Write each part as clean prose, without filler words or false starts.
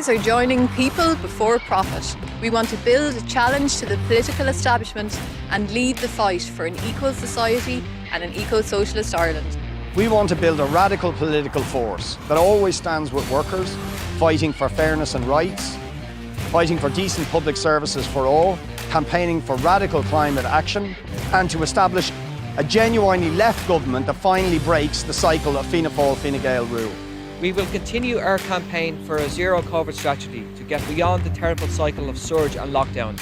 Are joining people before profit. We want to build a challenge to the political establishment and lead the fight for an equal society and an eco-socialist Ireland. We want to build a radical political force that always stands with workers, fighting for fairness and rights, fighting for decent public services for all, campaigning for radical climate action, and to establish a genuinely left government that finally breaks the cycle of Fianna Fáil, Fine Gael rule. We will continue our campaign for a zero COVID strategy to get beyond the terrible cycle of surge and lockdowns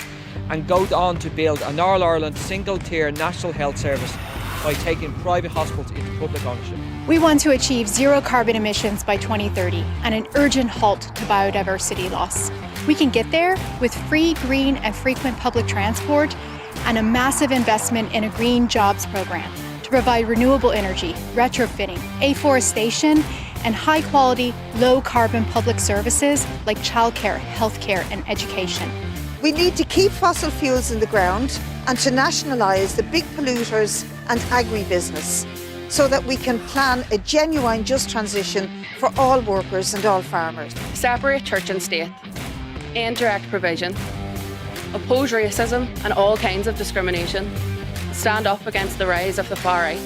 and go on to build an All-Ireland single-tier national health service by taking private hospitals into public ownership. We want to achieve zero carbon emissions by 2030 and an urgent halt to biodiversity loss. We can get there with free, green and frequent public transport and a massive investment in a green jobs program to provide renewable energy, retrofitting, afforestation, and high-quality, low-carbon public services like childcare, healthcare and education. We need to keep fossil fuels in the ground and to nationalise the big polluters and agribusiness so that we can plan a genuine just transition for all workers and all farmers. Separate church and state, end direct provision, oppose racism and all kinds of discrimination, stand up against the rise of the far right.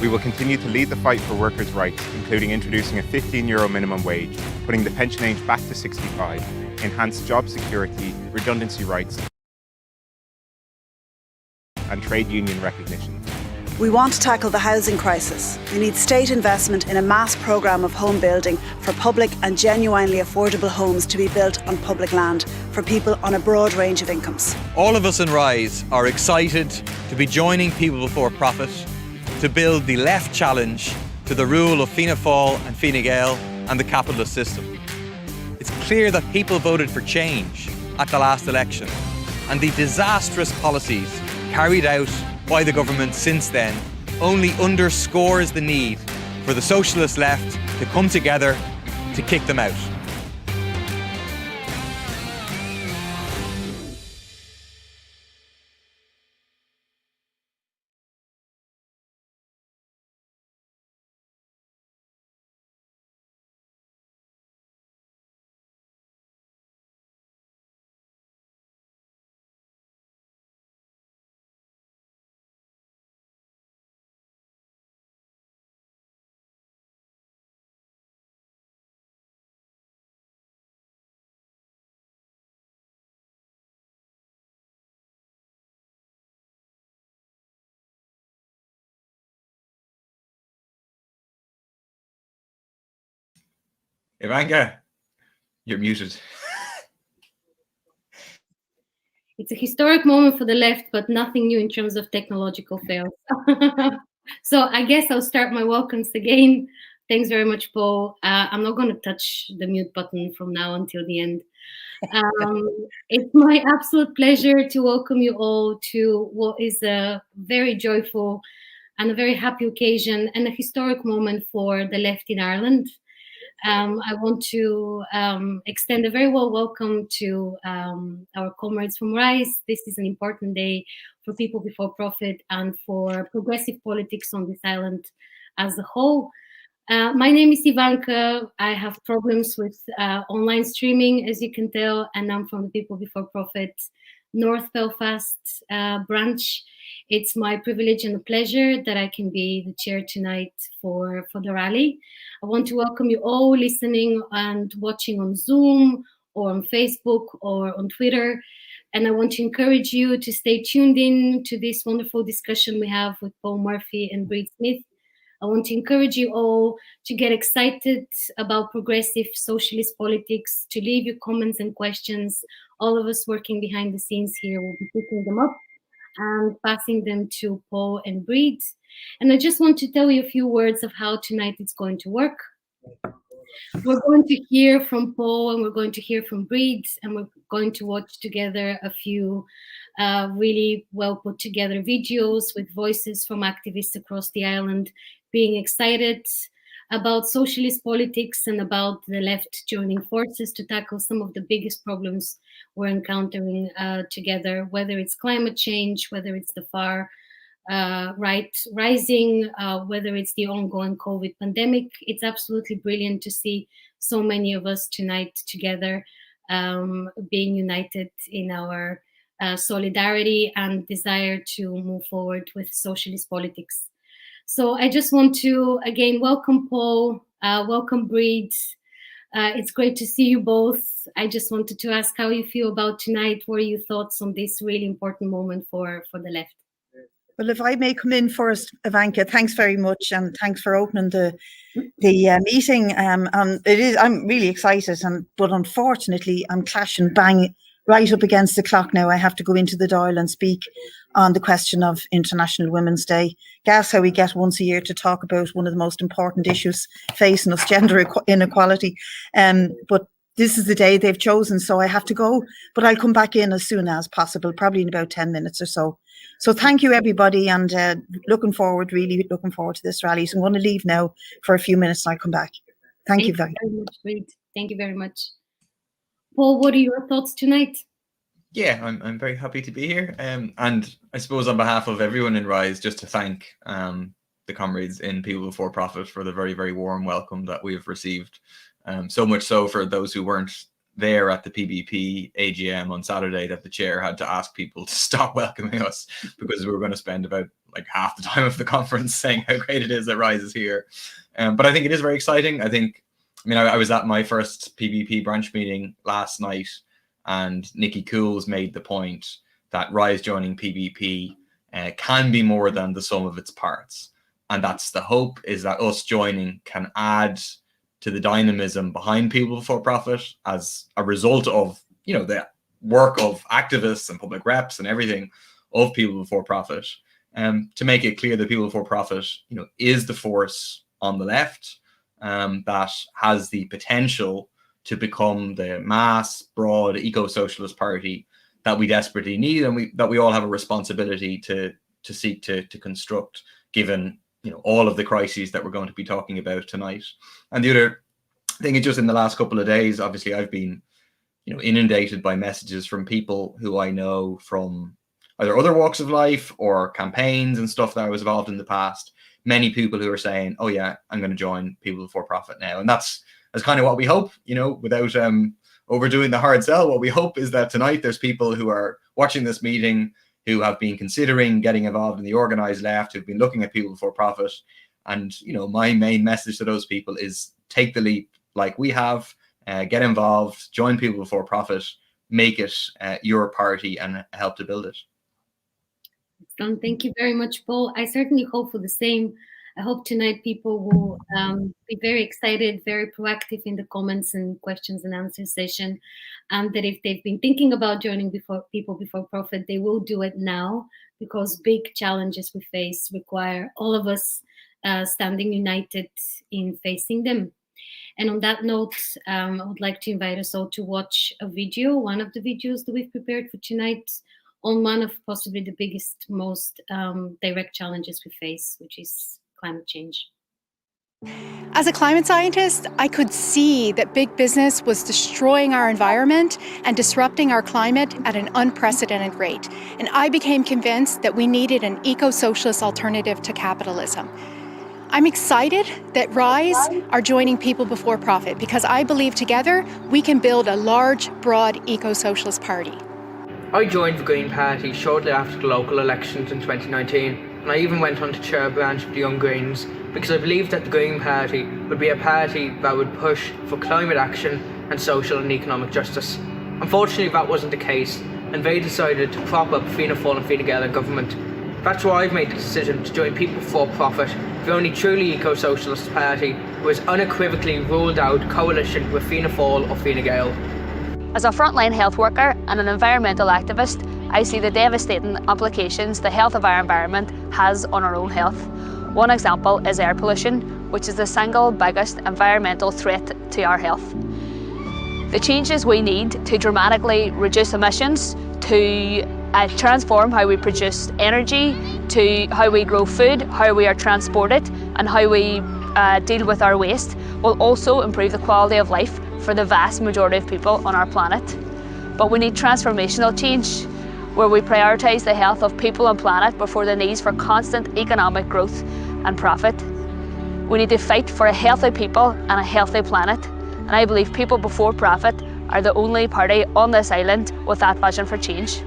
We will continue to lead the fight for workers' rights, including introducing a €15 minimum wage, putting the pension age back to 65, enhanced job security, redundancy rights, and trade union recognition. We want to tackle the housing crisis. We need state investment in a mass programme of home building for public and genuinely affordable homes to be built on public land for people on a broad range of incomes. All of us in Rise are excited to be joining People Before Profit to build the left challenge to the rule of Fianna Fáil and Fine Gael and the capitalist system. It's clear that people voted for change at the last election, and the disastrous policies carried out by the government since then only underscores the need for the socialist left to come together to kick them out. Ivanka, you're muted. It's a historic moment for the left, but nothing new in terms of technological fails. So I guess I'll start my welcomes again. Thanks very much, Paul. I'm not going to touch the mute button from now until the end. It's my absolute pleasure to welcome you all to what is a very joyful and a very happy occasion and a historic moment for the left in Ireland. I want to extend a very warm welcome to our comrades from Rise. This is an important day for People Before Profit and for progressive politics on this island as a whole. My name is Ivanka. I have problems with online streaming, as you can tell, and I'm from the People Before Profit North Belfast branch. It's my privilege and a pleasure that I can be the chair tonight for the rally. I want to welcome you all listening and watching on Zoom or on Facebook or on Twitter. And I want to encourage you to stay tuned in to this wonderful discussion we have with Paul Murphy and Breed Smith. I want to encourage you all to get excited about progressive socialist politics, to leave your comments and questions. All of us working behind the scenes here will be picking them up and passing them to Paul and Breed. And I just want to tell you a few words of how tonight it's going to work. We're going to hear from Paul and we're going to hear from Breed, and we're going to watch together a few really well put together videos with voices from activists across the island being excited about socialist politics and about the left joining forces to tackle some of the biggest problems we're encountering together, whether it's climate change, whether it's the far rising, whether it's the ongoing COVID pandemic. It's absolutely brilliant to see so many of us tonight together, being united in our solidarity and desire to move forward with socialist politics. So I just want to again welcome Paul, welcome Breed. It's great to see you both. I just wanted to ask how you feel about tonight. What are your thoughts on this really important moment for the left? Well, if I may come in first, Ivanka, thanks very much, and thanks for opening the meeting. I'm really excited, but unfortunately, I'm clashing bang right up against the clock now. I have to go into the Dáil and speak on the question of International Women's Day. Guess how we get once a year to talk about one of the most important issues facing us, gender inequality. But this is the day they've chosen, so I have to go. But I'll come back in as soon as possible, probably in about 10 minutes or so. So thank you, everybody, and really looking forward to this rally. So I'm going to leave now for a few minutes and I'll come back. Thank you very much, Reid. Thank you very much. Paul, what are your thoughts tonight? Yeah, I'm very happy to be here. And I suppose on behalf of everyone in Rise, just to thank the comrades in People Before Profit for the very, very warm welcome that we have received. So much so for those who weren't there at the PBP AGM on Saturday that the chair had to ask people to stop welcoming us because we were going to spend about like half the time of the conference saying how great it is that Rise is here. But I think it is very exciting. I was at my first PBP branch meeting last night, and Nikki Cools made the point that Rise joining PBP can be more than the sum of its parts. And that's the hope, is that us joining can add to the dynamism behind People Before Profit as a result of, the work of activists and public reps and everything of People Before Profit, to make it clear that People Before Profit, is the force on the left that has the potential to become the mass, broad, eco-socialist party that we desperately need, and that we all have a responsibility to seek to construct, given all of the crises that we're going to be talking about tonight. And the other thing is, just in the last couple of days, obviously I've been inundated by messages from people who I know from either other walks of life or campaigns and stuff that I was involved in the past. Many people who are saying, oh yeah, I'm going to join People Before Profit now. And that's kind of what we hope, without overdoing the hard sell. What we hope is that tonight there's people who are watching this meeting who have been considering getting involved in the organised left, who've been looking at People Before Profit. And, my main message to those people is take the leap like we have, get involved, join People Before Profit, make it your party and help to build it. Excellent. Thank you very much, Paul. I certainly hope for the same. I hope tonight people will be very excited, very proactive in the comments and questions and answers session, and that if they've been thinking about joining People Before Profit, they will do it now, because big challenges we face require all of us standing united in facing them. And on that note, I would like to invite us all to watch a video, one of the videos that we've prepared for tonight, on one of possibly the biggest, most direct challenges we face, which is climate change. As a climate scientist, I could see that big business was destroying our environment and disrupting our climate at an unprecedented rate. And I became convinced that we needed an eco-socialist alternative to capitalism. I'm excited that Rise are joining People Before Profit, because I believe together we can build a large, broad eco-socialist party. I joined the Green Party shortly after the local elections in 2019, and I even went on to chair a branch of the Young Greens, because I believed that the Green Party would be a party that would push for climate action and social and economic justice. Unfortunately, that wasn't the case, and they decided to prop up Fianna Fáil and Fine Gael government. That's why I've made the decision to join People Before Profit, the only truly eco-socialist party who has unequivocally ruled out coalition with Fianna Fáil or Fine Gael. As a frontline health worker and an environmental activist, I see the devastating implications the health of our environment has on our own health. One example is air pollution, which is the single biggest environmental threat to our health. The changes we need to dramatically reduce emissions, to transform how we produce energy, to how we grow food, how we are transported, and how we deal with our waste, will also improve the quality of life for the vast majority of people on our planet. But we need transformational change. where we prioritise the health of people and planet before the needs for constant economic growth and profit. We need to fight for a healthy people and a healthy planet, and I believe people before profit are the only party on this island with that vision for change.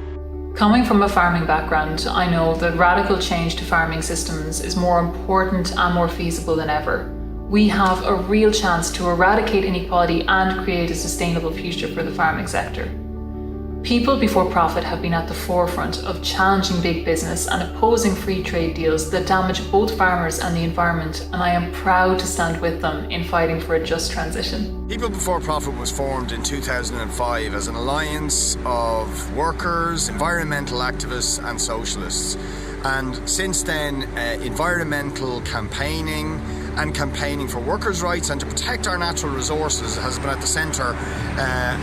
Coming from a farming background, I know that radical change to farming systems is more important and more feasible than ever. We have a real chance to eradicate inequality and create a sustainable future for the farming sector. People before profit have been at the forefront of challenging big business and opposing free trade deals that damage both farmers and the environment, and I am proud to stand with them in fighting for a just transition. People Before Profit was formed in 2005 as an alliance of workers, environmental activists and socialists. And since then, environmental campaigning and campaigning for workers' rights and to protect our natural resources has been at the centre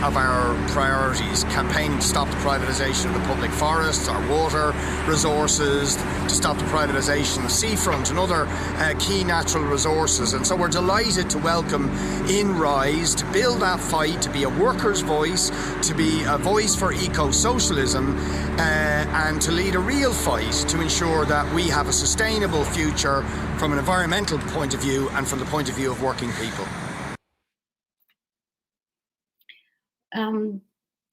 of our priorities. Campaigning to stop the privatisation of the public forests, our water resources, to stop the privatisation of seafront and other key natural resources. And so we're delighted to welcome in Rise to build that fight, to be a workers' voice, to be a voice for eco-socialism, and to lead a real fight to ensure that we have a sustainable future from an environmental point of view and from the point of view of working people.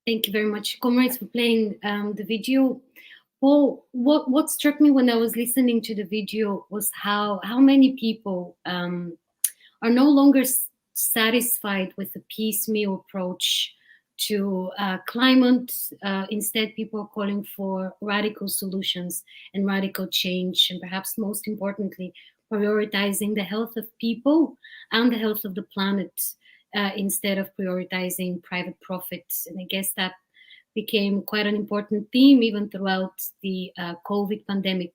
Thank you very much, comrades, for playing the video. Paul, what struck me when I was listening to the video was how many people are no longer satisfied with the piecemeal approach to climate. Instead, people are calling for radical solutions and radical change, and perhaps most importantly, prioritizing the health of people and the health of the planet instead of prioritizing private profits. And I guess that became quite an important theme even throughout the COVID pandemic,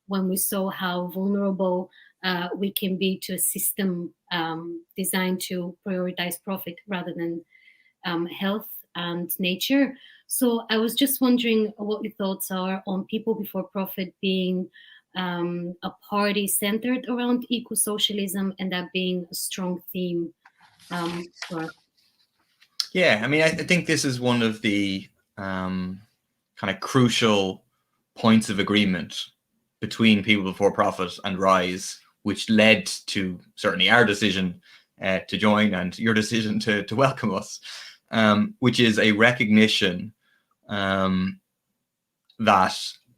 when we saw how vulnerable we can be to a system designed to prioritize profit rather than health and nature. So I was just wondering what your thoughts are on People Before Profit being a party centered around eco-socialism and that being a strong theme for us. Yeah, I mean, I think this is one of the kind of crucial points of agreement between People Before Profit and Rise, which led to certainly our decision to join and your decision to welcome us, which is a recognition that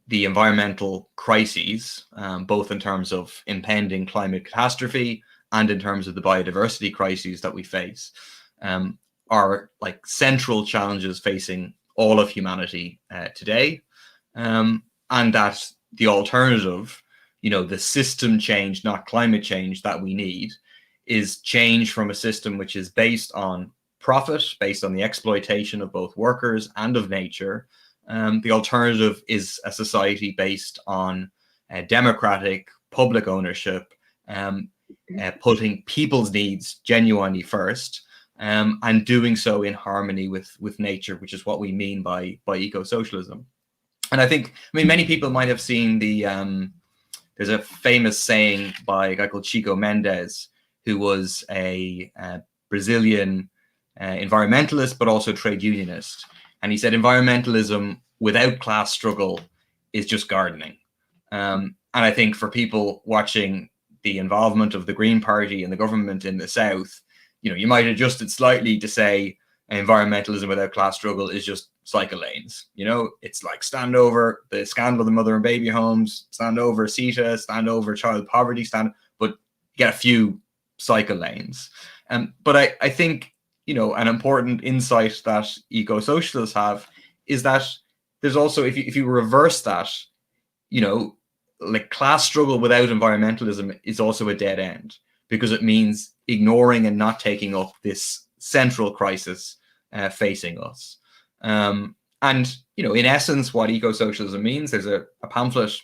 the environmental crises, both in terms of impending climate catastrophe and in terms of the biodiversity crises that we face, are like central challenges facing all of humanity today, and that the alternative, the system change, not climate change, that we need is change from a system which is based on profit, based on the exploitation of both workers and of nature. The alternative is a society based on democratic public ownership, putting people's needs genuinely first, and doing so in harmony with nature, which is what we mean by eco-socialism. And I mean, many people might have seen there's a famous saying by a guy called Chico Mendes, who was a Brazilian environmentalist, but also trade unionist. And he said, environmentalism without class struggle is just gardening. And I think for people watching the involvement of the Green Party and the government in the South, you might adjust it slightly to say environmentalism without class struggle is just cycle lanes. It's like stand over the scandal of the mother and baby homes, stand over CETA, stand over child poverty, but get a few cycle lanes. But I think, an important insight that eco-socialists have is that there's also, if you reverse that, like class struggle without environmentalism is also a dead end, because it means ignoring and not taking up this central crisis facing us. And, in essence, what eco-socialism means, there's a pamphlet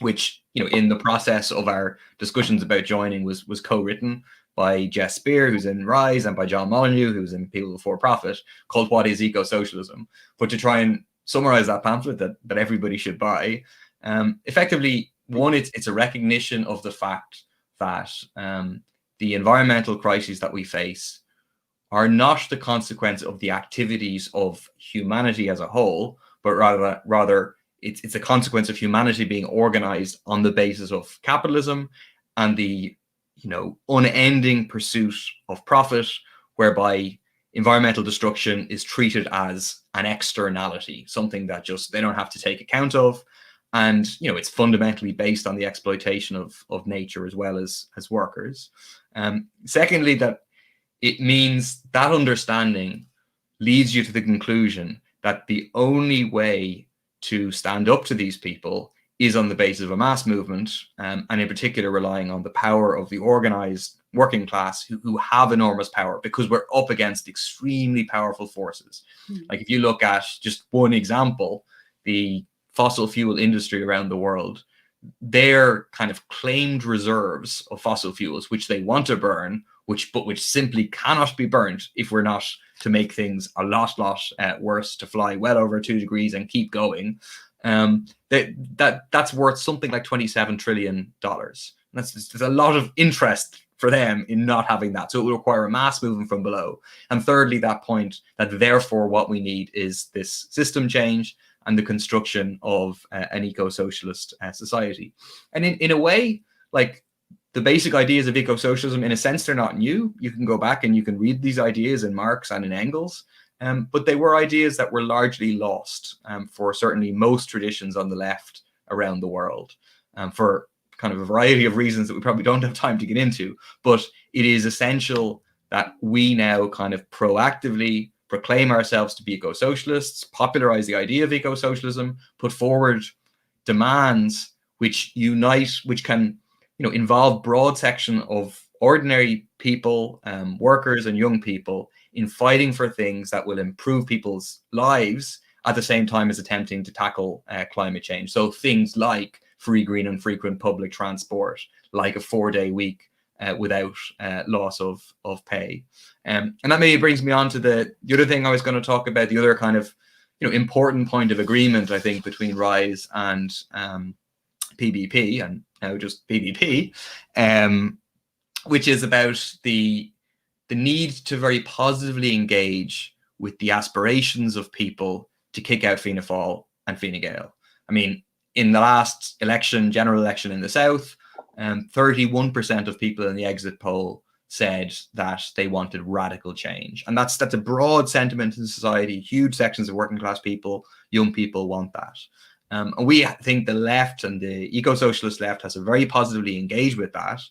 which, in the process of our discussions about joining was co-written by Jess Spear, who's in Rise, and by John Molyneux, who's in People Before Profit, called What is Eco-Socialism? But to try and summarize that pamphlet that everybody should buy, effectively, one, it's a recognition of the fact that the environmental crises that we face are not the consequence of the activities of humanity as a whole, but rather it's a consequence of humanity being organized on the basis of capitalism and the unending pursuit of profit, whereby environmental destruction is treated as an externality, something that just they don't have to take account of. And it's fundamentally based on the exploitation of nature as well as workers. Secondly, that it means that understanding leads you to the conclusion that the only way to stand up to these people is on the basis of a mass movement, and in particular relying on the power of the organized working class who have enormous power, because we're up against extremely powerful forces. Like if you look at just one example, the fossil fuel industry around the world, their kind of claimed reserves of fossil fuels, which they want to burn, which simply cannot be burnt if we're not to make things a lot worse, to fly well over 2 degrees and keep going. That's worth something like $27 trillion. There's a lot of interest for them in not having that. So it will require a mass movement from below. And thirdly, that point that therefore what we need is this system change and the construction of an eco-socialist society. And in a way, like the basic ideas of eco-socialism, in a sense, they're not new. You can go back and you can read these ideas in Marx and in Engels, but they were ideas that were largely lost for certainly most traditions on the left around the world, for kind of a variety of reasons that we probably don't have time to get into. But it is essential that we now kind of proactively proclaim ourselves to be eco-socialists, popularize the idea of eco-socialism, put forward demands which unite, which can involve broad section of ordinary people, workers and young people, in fighting for things that will improve people's lives at the same time as attempting to tackle climate change. So things like free, green and frequent public transport, like a 4-day week without loss of pay. And that maybe brings me on to the other thing I was going to talk about, the other kind of important point of agreement, I think, between RISE and PBP, and now just PBP, which is about the need to very positively engage with the aspirations of people to kick out Fianna Fáil and Fine Gael. I mean, in the last election, general election in the South, 31% of people in the exit poll said that they wanted radical change. And that's a broad sentiment in society. Huge sections of working class people, young people want that. And we think the left and the eco-socialist left has to very positively engage with that.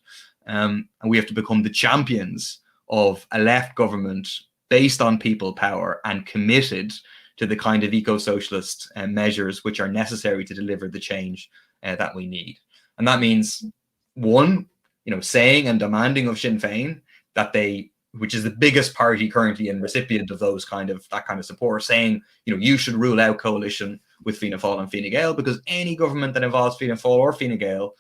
And we have to become the champions of a left government based on people power and committed to the kind of eco-socialist measures which are necessary to deliver the change that we need. And that means, one, saying and demanding of Sinn Féin that which is the biggest party currently and recipient of that kind of support, saying, you should rule out coalition with Fianna Fáil and Fine Gael, because any government that involves Fianna Fáil or Fine Gael,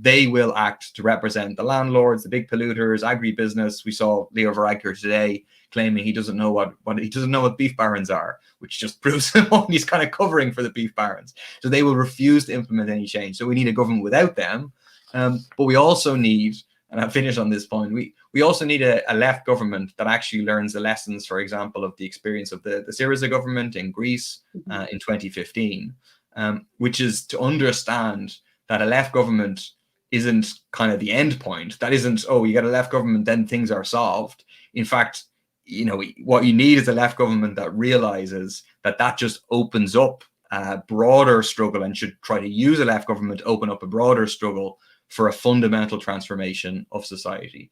they will act to represent the landlords, the big polluters, agribusiness. We saw Leo Varadkar today claiming he doesn't know what beef barons are, which just proves he's kind of covering for the beef barons. So they will refuse to implement any change. So we need a government without them. But we also need, and I'll finish on this point, we also need a left government that actually learns the lessons, for example, of the experience of the Syriza government in Greece in 2015, which is to understand that a left government isn't kind of the end point. That isn't, you get a left government, then things are solved. In fact, what you need is a left government that realizes that just opens up a broader struggle, and should try to use a left government to open up a broader struggle for a fundamental transformation of society.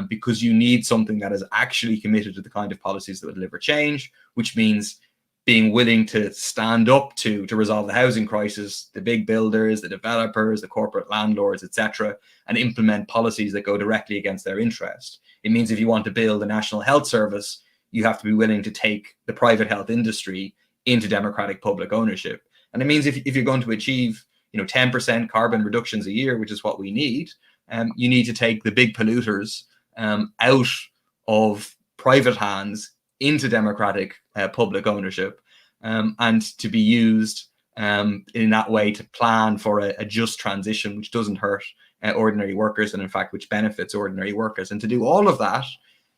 Because you need something that is actually committed to the kind of policies that will deliver change, which means being willing to stand up to resolve the housing crisis, the big builders, the developers, the corporate landlords, etc., and implement policies that go directly against their interest. It means if you want to build a national health service, you have to be willing to take the private health industry into democratic public ownership. And it means if you're going to achieve 10% carbon reductions a year, which is what we need, you need to take the big polluters out of private hands into democratic public ownership, and to be used in that way to plan for a just transition which doesn't hurt ordinary workers, and in fact which benefits ordinary workers. And to do all of that,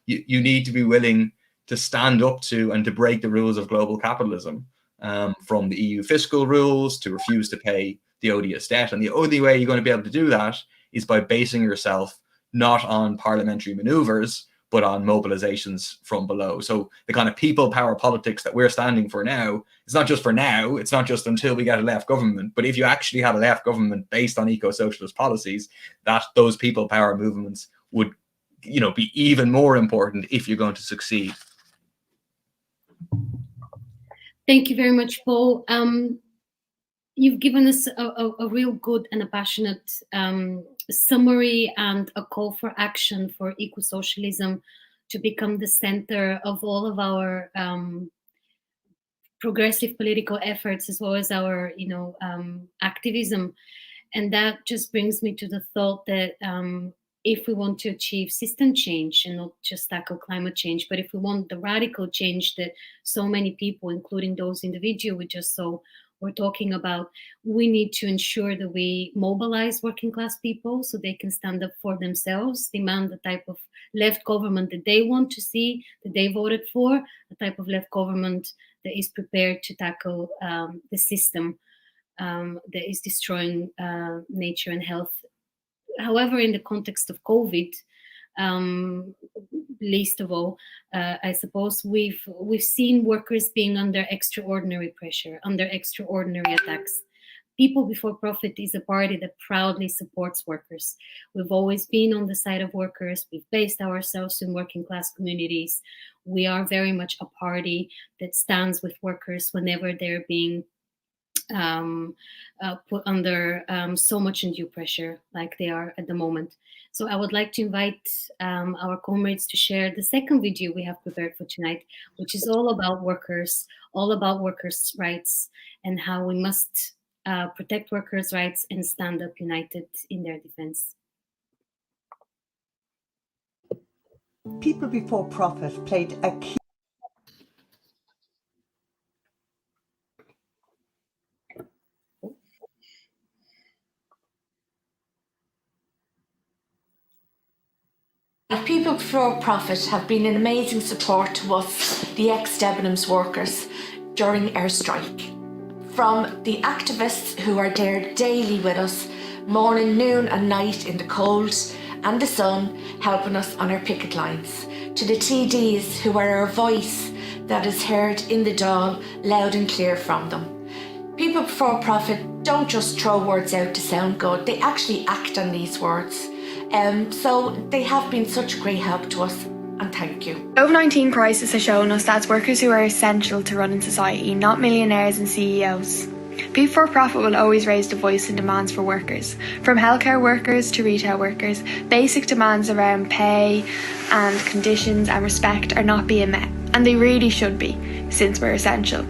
you need to be willing to stand up to and to break the rules of global capitalism. from the EU fiscal rules, to refuse to pay the odious debt. And the only way you're going to be able to do that is by basing yourself not on parliamentary maneuvers, but on mobilizations from below. So the kind of people power politics that we're standing for now, it's not just for now, it's not just until we get a left government, but if you actually have a left government based on eco-socialist policies, that those people power movements would, you know, be even more important if you're going to succeed. Thank you very much, Paul. You've given us a real good and a passionate summary and a call for action for eco-socialism to become the center of all of our progressive political efforts, as well as our, activism. And that just brings me to the thought that if we want to achieve system change and not just tackle climate change, but if we want the radical change that so many people, including those individuals we just saw, we're talking about, we need to ensure that we mobilize working class people so they can stand up for themselves, demand the type of left government that they want to see, that they voted for, the type of left government that is prepared to tackle the system that is destroying nature and health. However, in the context of COVID, least of all, I suppose we've seen workers being under extraordinary pressure, under extraordinary attacks. People Before Profit is a party that proudly supports workers. We've always been on the side of workers. We've based ourselves in working class communities. We are very much a party that stands with workers whenever they're being put under so much undue pressure like they are at the moment. So I would like to invite our comrades to share the second video we have prepared for tonight, which is all about workers' rights, and how we must protect workers' rights and stand up united in their defense. People Before Profit played a key People Before Profit have been an amazing support to us, the ex-Debenhams workers, during our strike. From the activists who are there daily with us, morning, noon and night in the cold and the sun, helping us on our picket lines, to the TDs who are our voice that is heard in the Dáil, loud and clear from them. People Before Profit don't just throw words out to sound good, they actually act on these words. So they have been such a great help to us, and thank you. The COVID-19 crisis has shown us that it's workers who are essential to running society, not millionaires and CEOs. People Before Profit will always raise the voice and demands for workers. From healthcare workers to retail workers, basic demands around pay and conditions and respect are not being met, and they really should be, since we're essential.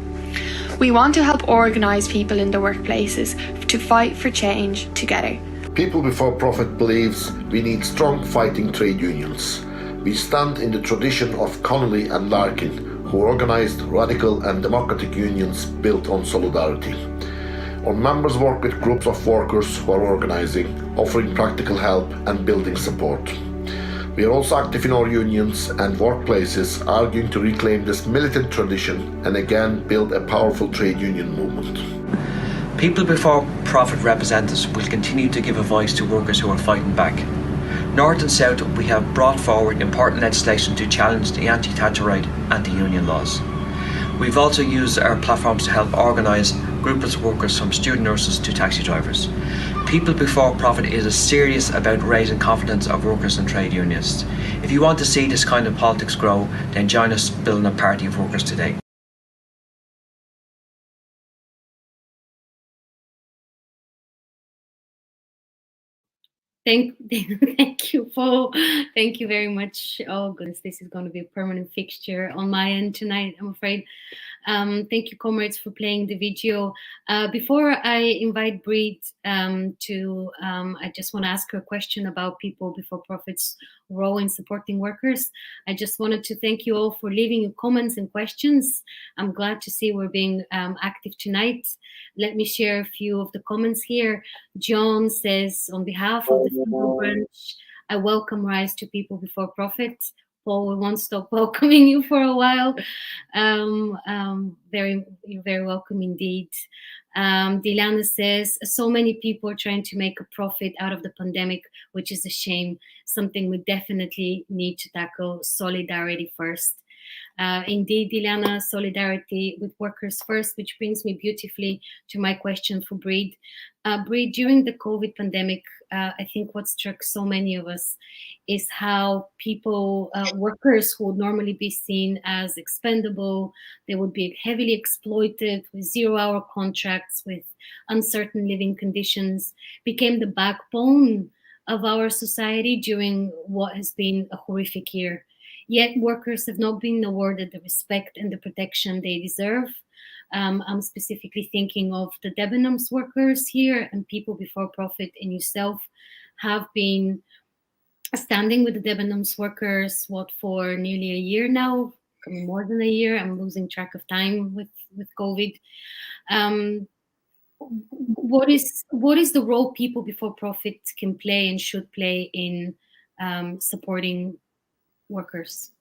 We want to help organise people in the workplaces to fight for change together. People Before Profit believes we need strong fighting trade unions. We stand in the tradition of Connolly and Larkin, who organised radical and democratic unions built on solidarity. Our members work with groups of workers who are organising, offering practical help and building support. We are also active in our unions and workplaces, arguing to reclaim this militant tradition and again build a powerful trade union movement. People Before Profit representatives will continue to give a voice to workers who are fighting back. North and South, we have brought forward important legislation to challenge the anti-Thatcherite, anti-union laws. We've also used our platforms to help organise groups of workers, from student nurses to taxi drivers. People Before Profit is serious about raising confidence of workers and trade unionists. If you want to see this kind of politics grow, then join us building a party of workers today. Thank you, Paul. Thank you very much. Oh goodness, this is going to be a permanent fixture on my end tonight, I'm afraid. Thank you, comrades, for playing the video. Before I invite Breed I just want to ask her a question about People Before Profit's role in supporting workers. I just wanted to thank you all for leaving your comments and questions. I'm glad to see we're being active tonight. Let me share a few of the comments here. John says, on behalf of the Federal Branch, I welcome Rise to People Before Profit. Paul, we won't stop welcoming you for a while. You're very welcome indeed. Dilyana says, so many people are trying to make a profit out of the pandemic, which is a shame, something we definitely need to tackle. Solidarity first. Indeed, Dilyana, solidarity with workers first, which brings me beautifully to my question for Breed. Breed, during the COVID pandemic, I think what struck so many of us is how people, workers who would normally be seen as expendable, they would be heavily exploited with 0-hour contracts, with uncertain living conditions, became the backbone of our society during what has been a horrific year. Yet workers have not been awarded the respect and the protection they deserve. I'm specifically thinking of the Debenhams workers here, and people before profit and yourself have been standing with the Debenhams workers, for nearly a year now, more than a year. I'm losing track of time with COVID. What is the role people before profit can play and should play in supporting workers?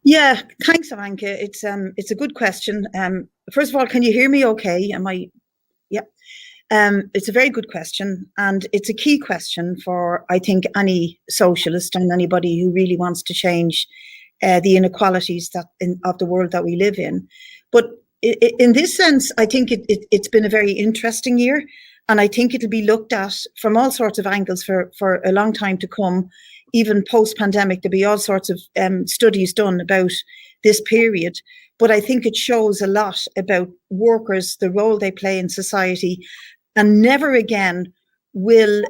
Yeah, thanks, Avanka. It's a good question. First of all, can you hear me okay? Yeah. It's a very good question, and it's a key question for, I think, any socialist and anybody who really wants to change the inequalities of the world that we live in. But in this sense, I think it's been a very interesting year, and I think it'll be looked at from all sorts of angles for a long time to come. Even post-pandemic, there'll be all sorts of studies done about this period. But I think it shows a lot about workers, the role they play in society, and never again will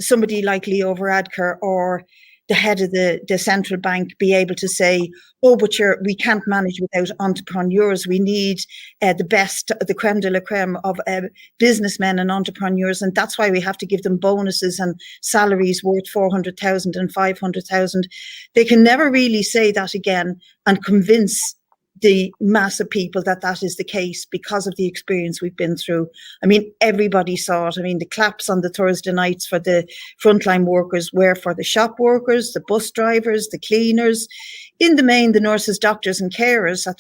somebody like Leo Varadkar or the head of the central bank be able to say, oh, but we can't manage without entrepreneurs. We need the best, the creme de la creme of businessmen and entrepreneurs. And that's why we have to give them bonuses and salaries worth 400,000 and 500,000. They can never really say that again and convince the mass of people that is the case because of the experience we've been through. I mean, everybody saw it. I mean, the claps on the Thursday nights for the frontline workers were for the shop workers, the bus drivers, the cleaners, in the main, the nurses, doctors and carers at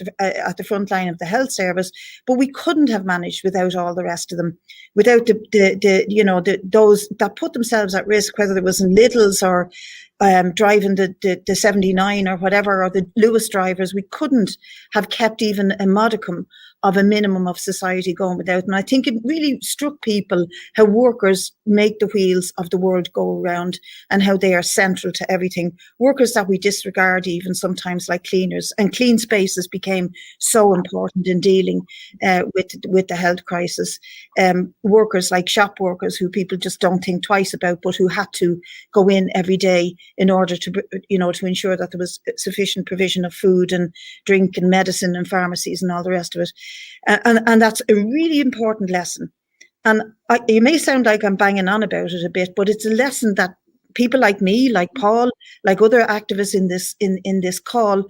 the front line of the health service. But we couldn't have managed without all the rest of them, without those that put themselves at risk, whether it was in Lidl's or driving the 79 or whatever, or the Lewis drivers. We couldn't have kept even a modicum of a minimum of society going without. And I think it really struck people how workers make the wheels of the world go around and how they are central to everything. Workers that we disregard even sometimes, like cleaners, and clean spaces became so important in dealing with the health crisis. Workers like shop workers who people just don't think twice about, but who had to go in every day in order to ensure that there was sufficient provision of food and drink and medicine and pharmacies and all the rest of it. And that's a really important lesson. And it may sound like I'm banging on about it a bit, but it's a lesson that people like me, like Paul, like other activists in this call,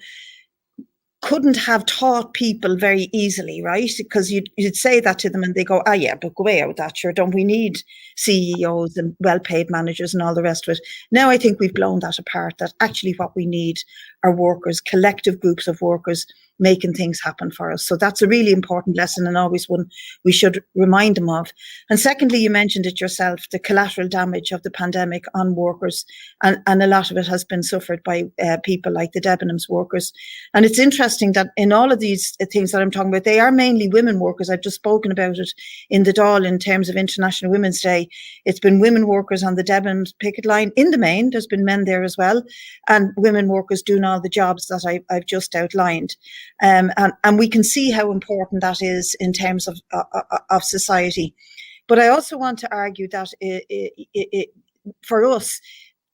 couldn't have taught people very easily, right? Because you'd say that to them and they go, ah, yeah, but go away out that, sure, don't we need CEOs and well-paid managers and all the rest of it? Now I think we've blown that apart, that actually what we need are workers, collective groups of workers making things happen for us. So that's a really important lesson, and always one we should remind them of. And secondly, you mentioned it yourself, the collateral damage of the pandemic on workers, and a lot of it has been suffered by people like the Debenhams workers. And it's interesting that in all of these things that I'm talking about, they are mainly women workers. I've just spoken about it in the Dáil in terms of International Women's Day. It's been women workers on the Debenhams picket line. In the main, there's been men there as well, and women workers doing all the jobs that I've just outlined. And we can see how important that is in terms of society. But I also want to argue that for us,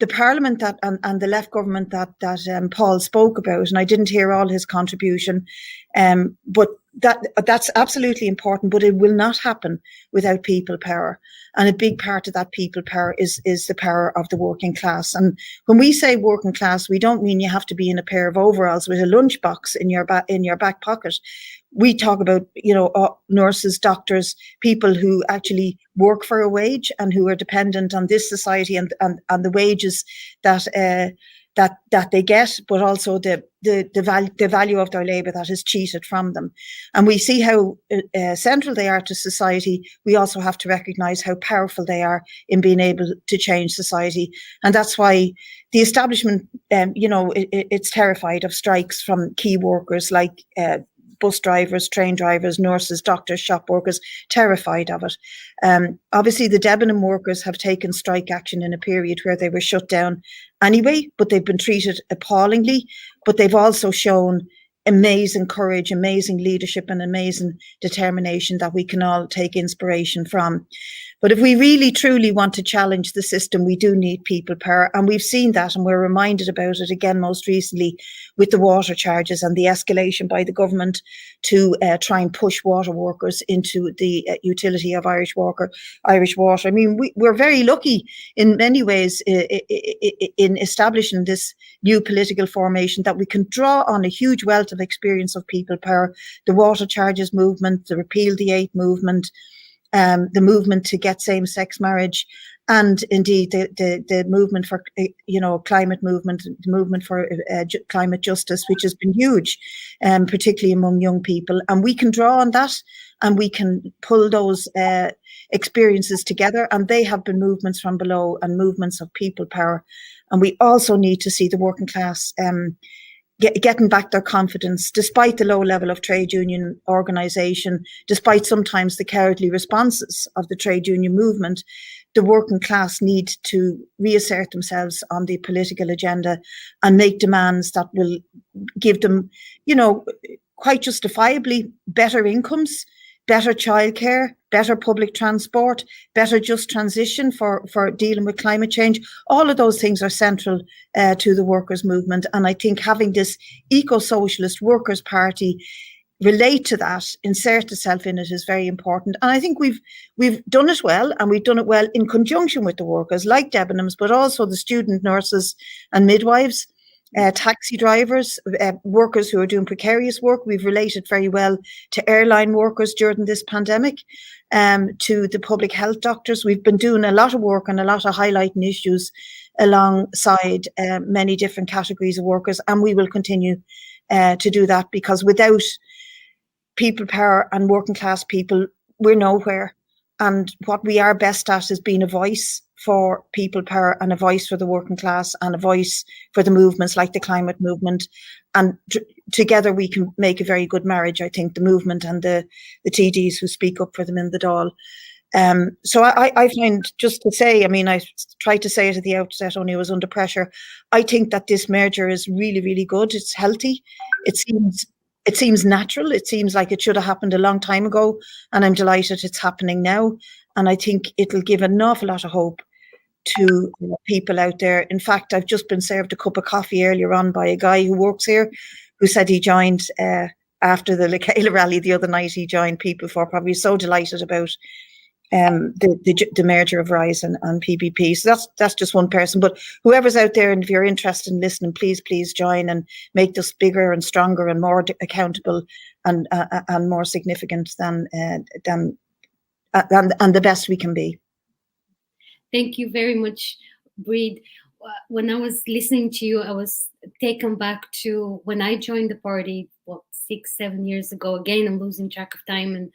the Parliament and the left government that Paul spoke about, and I didn't hear all his contribution, but that's absolutely important, but it will not happen without people power. And a big part of that people power is the power of the working class. And when we say working class, we don't mean you have to be in a pair of overalls with a lunchbox in your back pocket. We talk about, nurses, doctors, people who actually work for a wage and who are dependent on this society and the wages that that they get, but also the value of their labour that is cheated from them. And we see how central they are to society. We also have to recognise how powerful they are in being able to change society. And that's why the establishment, it's terrified of strikes from key workers like bus drivers, train drivers, nurses, doctors, shop workers, terrified of it. Obviously, the Debenham workers have taken strike action in a period where they were shut down anyway, but they've been treated appallingly. But they've also shown amazing courage, amazing leadership, and amazing determination that we can all take inspiration from. But if we really truly want to challenge the system, we do need people power. And we've seen that, and we're reminded about it again most recently with the water charges and the escalation by the government to try and push water workers into the utility of Irish water. I mean, we're very lucky in many ways in establishing this new political formation that we can draw on a huge wealth of experience of people power, the water charges movement, the Repeal the 8 movement, the movement to get same-sex marriage, and indeed the movement for climate movement, the movement for climate justice, which has been huge, particularly among young people. And we can draw on that, and we can pull those experiences together. And they have been movements from below and movements of people power. And we also need to see the working class getting back their confidence, despite the low level of trade union organisation, despite sometimes the cowardly responses of the trade union movement. The working class need to reassert themselves on the political agenda and make demands that will give them, quite justifiably, better incomes, better childcare, better public transport, better just transition for dealing with climate change. All of those things are central to the workers' movement. And I think having this eco-socialist workers' party relate to that, insert itself in it, is very important. And I think we've done it well, and we've done it well in conjunction with the workers like Debenhams, but also the student nurses and midwives, taxi drivers, workers who are doing precarious work. We've related very well to airline workers during this pandemic, to the public health doctors. We've been doing a lot of work and a lot of highlighting issues alongside many different categories of workers, and we will continue to do that, because without people power and working class people, we're nowhere. And what we are best at is being a voice for people power and a voice for the working class and a voice for the movements like the climate movement. And together we can make a very good marriage, I think, the movement and the TDs who speak up for them in the Dáil. So I find, just to say, I mean, I tried to say it at the outset, only I was under pressure. I think that this merger is really, really good. It's healthy. It seems natural. It seems like it should have happened a long time ago, and I'm delighted it's happening now. And I think it'll give an awful lot of hope to people out there. In fact, I've just been served a cup of coffee earlier on by a guy who works here, who said he joined after the Lekela rally the other night. He joined People for Profit. He's so delighted about the merger of Rise and PPP. So that's just one person. But whoever's out there, and if you're interested in listening, please join and make this bigger and stronger and more accountable and more significant than the best we can be. Thank you very much, Breed. When I was listening to you, I was taken back to when I joined the party, 6-7 years ago. Again, I'm losing track of time. And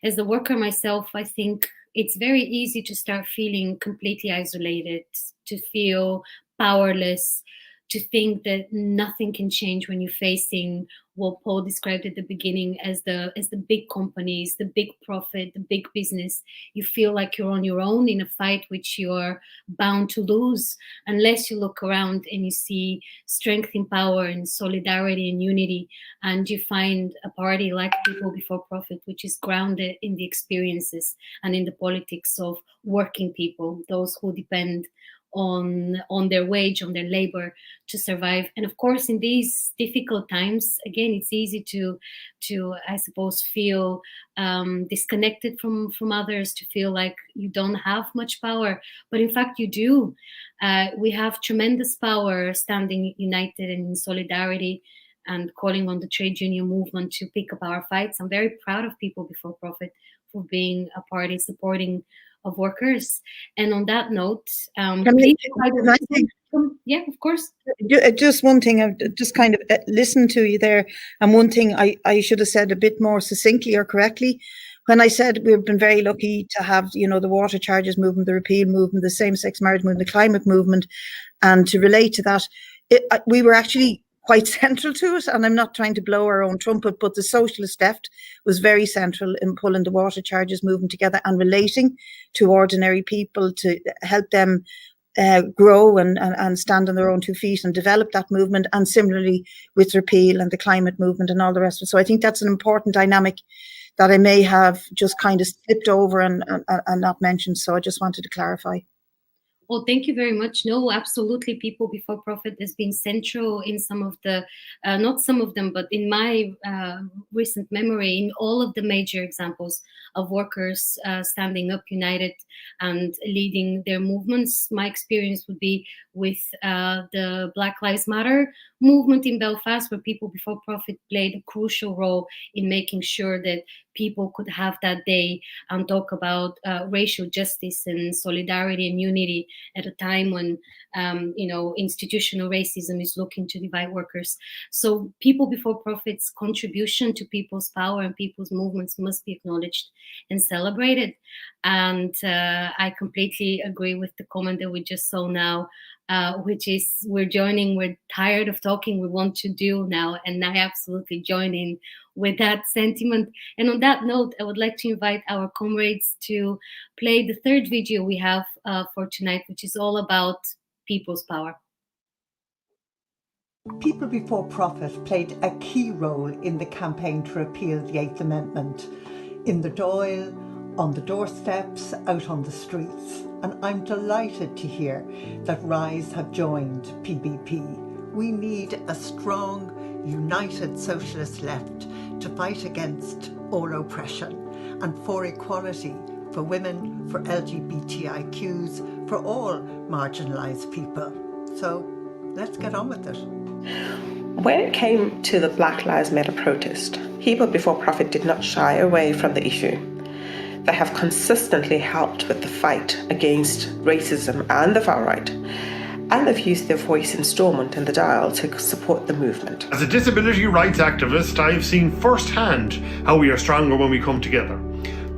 as a worker myself, I think it's very easy to start feeling completely isolated, to feel powerless, to think that nothing can change when you're facing what Paul described at the beginning as the big companies, the big profit, the big business. You feel like you're on your own in a fight which you're bound to lose unless you look around and you see strength in power and solidarity and unity, and you find a party like People Before Profit, which is grounded in the experiences and in the politics of working people, those who depend on their wage, on their labor to survive. And of course, in these difficult times, again, it's easy to I suppose, feel disconnected from others, to feel like you don't have much power. But in fact, you do. We have tremendous power standing united and in solidarity and calling on the trade union movement to pick up our fights. I'm very proud of People Before Profit for being a party supporting of workers. And on that note, Can please, yeah, of course. Just one thing, I've just kind of listened to you there, and one thing I should have said a bit more succinctly or correctly. When I said we've been very lucky to have, you know, the water charges movement, the repeal movement, the same-sex marriage movement, the climate movement, and to relate to that, we were actually quite central to it. And I'm not trying to blow our own trumpet, but the socialist left was very central in pulling the water charges movement together and relating to ordinary people to help them grow and stand on their own 2 feet and develop that movement, and similarly with repeal and the climate movement and all the rest of it. So I think that's an important dynamic that I may have just kind of slipped over and not mentioned. So I just wanted to clarify. Well, thank you very much. No, absolutely. People Before Profit has been central in some of the, not some of them, but in my recent memory, in all of the major examples of workers standing up united and leading their movements. My experience would be with the Black Lives Matter movement in Belfast, where People Before Profit played a crucial role in making sure that people could have that day and talk about racial justice and solidarity and unity at a time when institutional racism is looking to divide workers. So People Before Profit's contribution to people's power and people's movements must be acknowledged and celebrated. And I completely agree with the comment that we just saw now, which is we're tired of talking, we want to do now. And I absolutely join in with that sentiment. And on that note, I would like to invite our comrades to play the third video we have for tonight, which is all about people's power. People Before Profit played a key role in the campaign to repeal the 8th Amendment, in the Dáil, on the doorsteps, out on the streets. And I'm delighted to hear that Rise have joined PBP. We need a strong, united socialist left to fight against all oppression and for equality for women, for LGBTIQs, for all marginalised people. So let's get on with it. When it came to the Black Lives Matter protest, People Before Profit did not shy away from the issue. They have consistently helped with the fight against racism and the far right, and they've used their voice in Stormont and the Dáil to support the movement. As a disability rights activist, I've seen firsthand how we are stronger when we come together.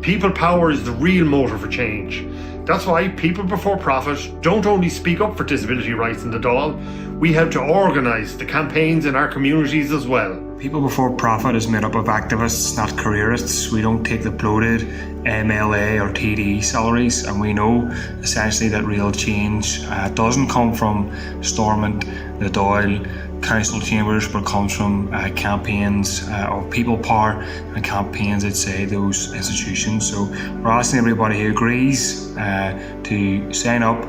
People power is the real motor for change. That's why People Before Profit don't only speak up for disability rights in the Dáil, we help to organise the campaigns in our communities as well. People Before Profit is made up of activists, not careerists. We don't take the bloated MLA or TD salaries, and we know essentially that real change doesn't come from Stormont, the Dáil, council chambers, but comes from campaigns of people power and campaigns outside those institutions. So we're asking everybody who agrees to sign up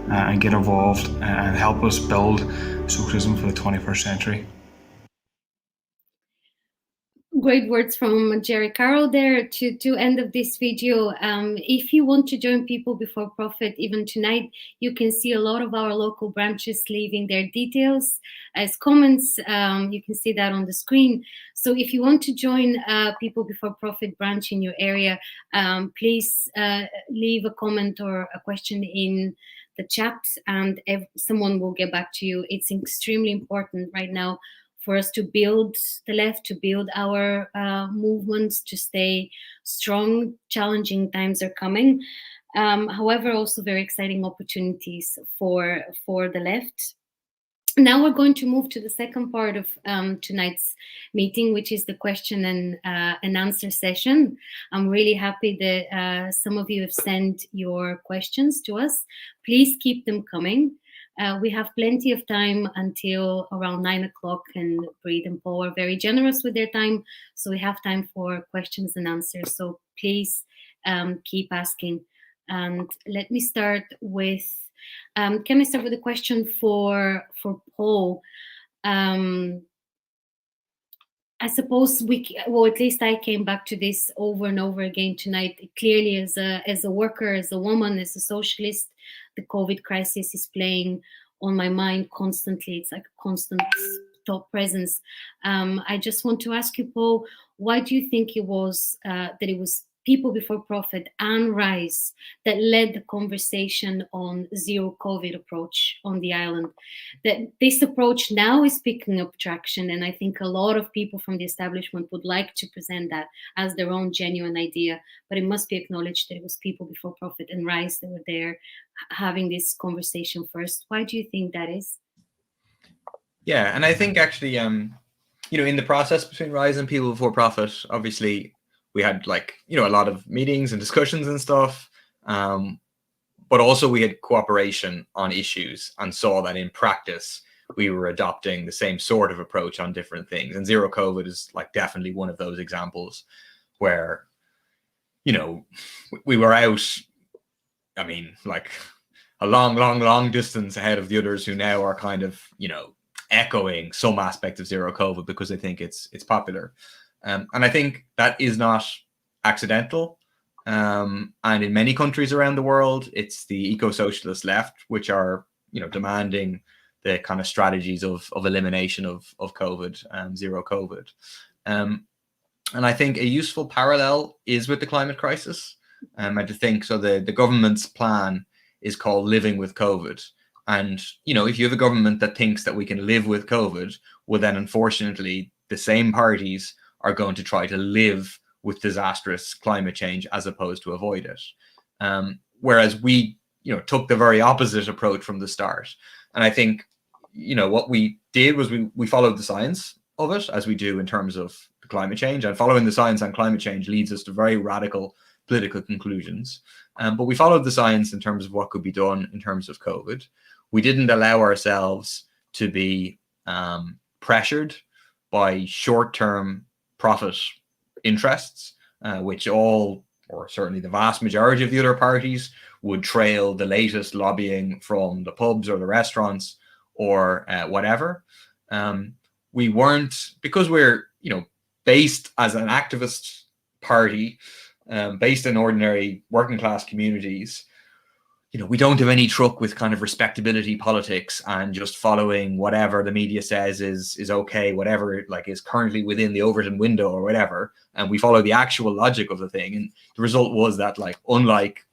and get involved and help us build socialism for the 21st century. Great words from Jerry Carroll there to end of this video. If you want to join People Before Profit, even tonight, you can see a lot of our local branches leaving their details as comments. You can see that on the screen. So if you want to join People Before Profit branch in your area, please leave a comment or a question in the chat, and someone will get back to you. It's extremely important right now for us to build the left, to build our movements, to stay strong. Challenging times are coming. However, also very exciting opportunities for the left. Now we're going to move to the second part of tonight's meeting, which is the question and answer session. I'm really happy that some of you have sent your questions to us. Please keep them coming. We have plenty of time until around 9 o'clock, and Breed and Paul are very generous with their time, so we have time for questions and answers. So please keep asking. And let me start with, can I start with a question for Paul? I suppose well, at least I came back to this over and over again tonight. Clearly, as a worker, as a woman, as a socialist, the COVID crisis is playing on my mind constantly. It's like a constant thought presence. I just want to ask you, Paul, why do you think it was that it was People Before Profit and Rise that led the conversation on zero COVID approach on the island. That this approach now is picking up traction, and I think a lot of people from the establishment would like to present that as their own genuine idea, but it must be acknowledged that it was People Before Profit and Rise that were there having this conversation first. Why do you think that is? Yeah, and I think actually, in the process between Rise and People Before Profit, obviously, we had a lot of meetings and discussions and stuff, but also we had cooperation on issues and saw that in practice we were adopting the same sort of approach on different things. And zero COVID is definitely one of those examples where, we were out, a long distance ahead of the others who now are kind of, echoing some aspect of zero COVID because they think it's popular. And I think that is not accidental. And in many countries around the world, it's the eco-socialist left, which are, demanding the kind of strategies of elimination of COVID and zero COVID. And I think a useful parallel is with the climate crisis. I think so. The government's plan is called Living with COVID. And, if you have a government that thinks that we can live with COVID, well, then unfortunately, the same parties are going to try to live with disastrous climate change as opposed to avoid it. Whereas we, took the very opposite approach from the start. And I think, what we did was we followed the science of it, as we do in terms of the climate change. And following the science on climate change leads us to very radical political conclusions. But we followed the science in terms of what could be done in terms of COVID. We didn't allow ourselves to be pressured by short-term profit interests, which all, or certainly the vast majority of the other parties, would trail the latest lobbying from the pubs or the restaurants or whatever. We weren't, because we're, based as an activist party, based in ordinary working class communities, we don't have any truck with kind of respectability politics and just following whatever the media says is okay, whatever is currently within the Overton window or whatever. And we follow the actual logic of the thing. And the result was that unlike,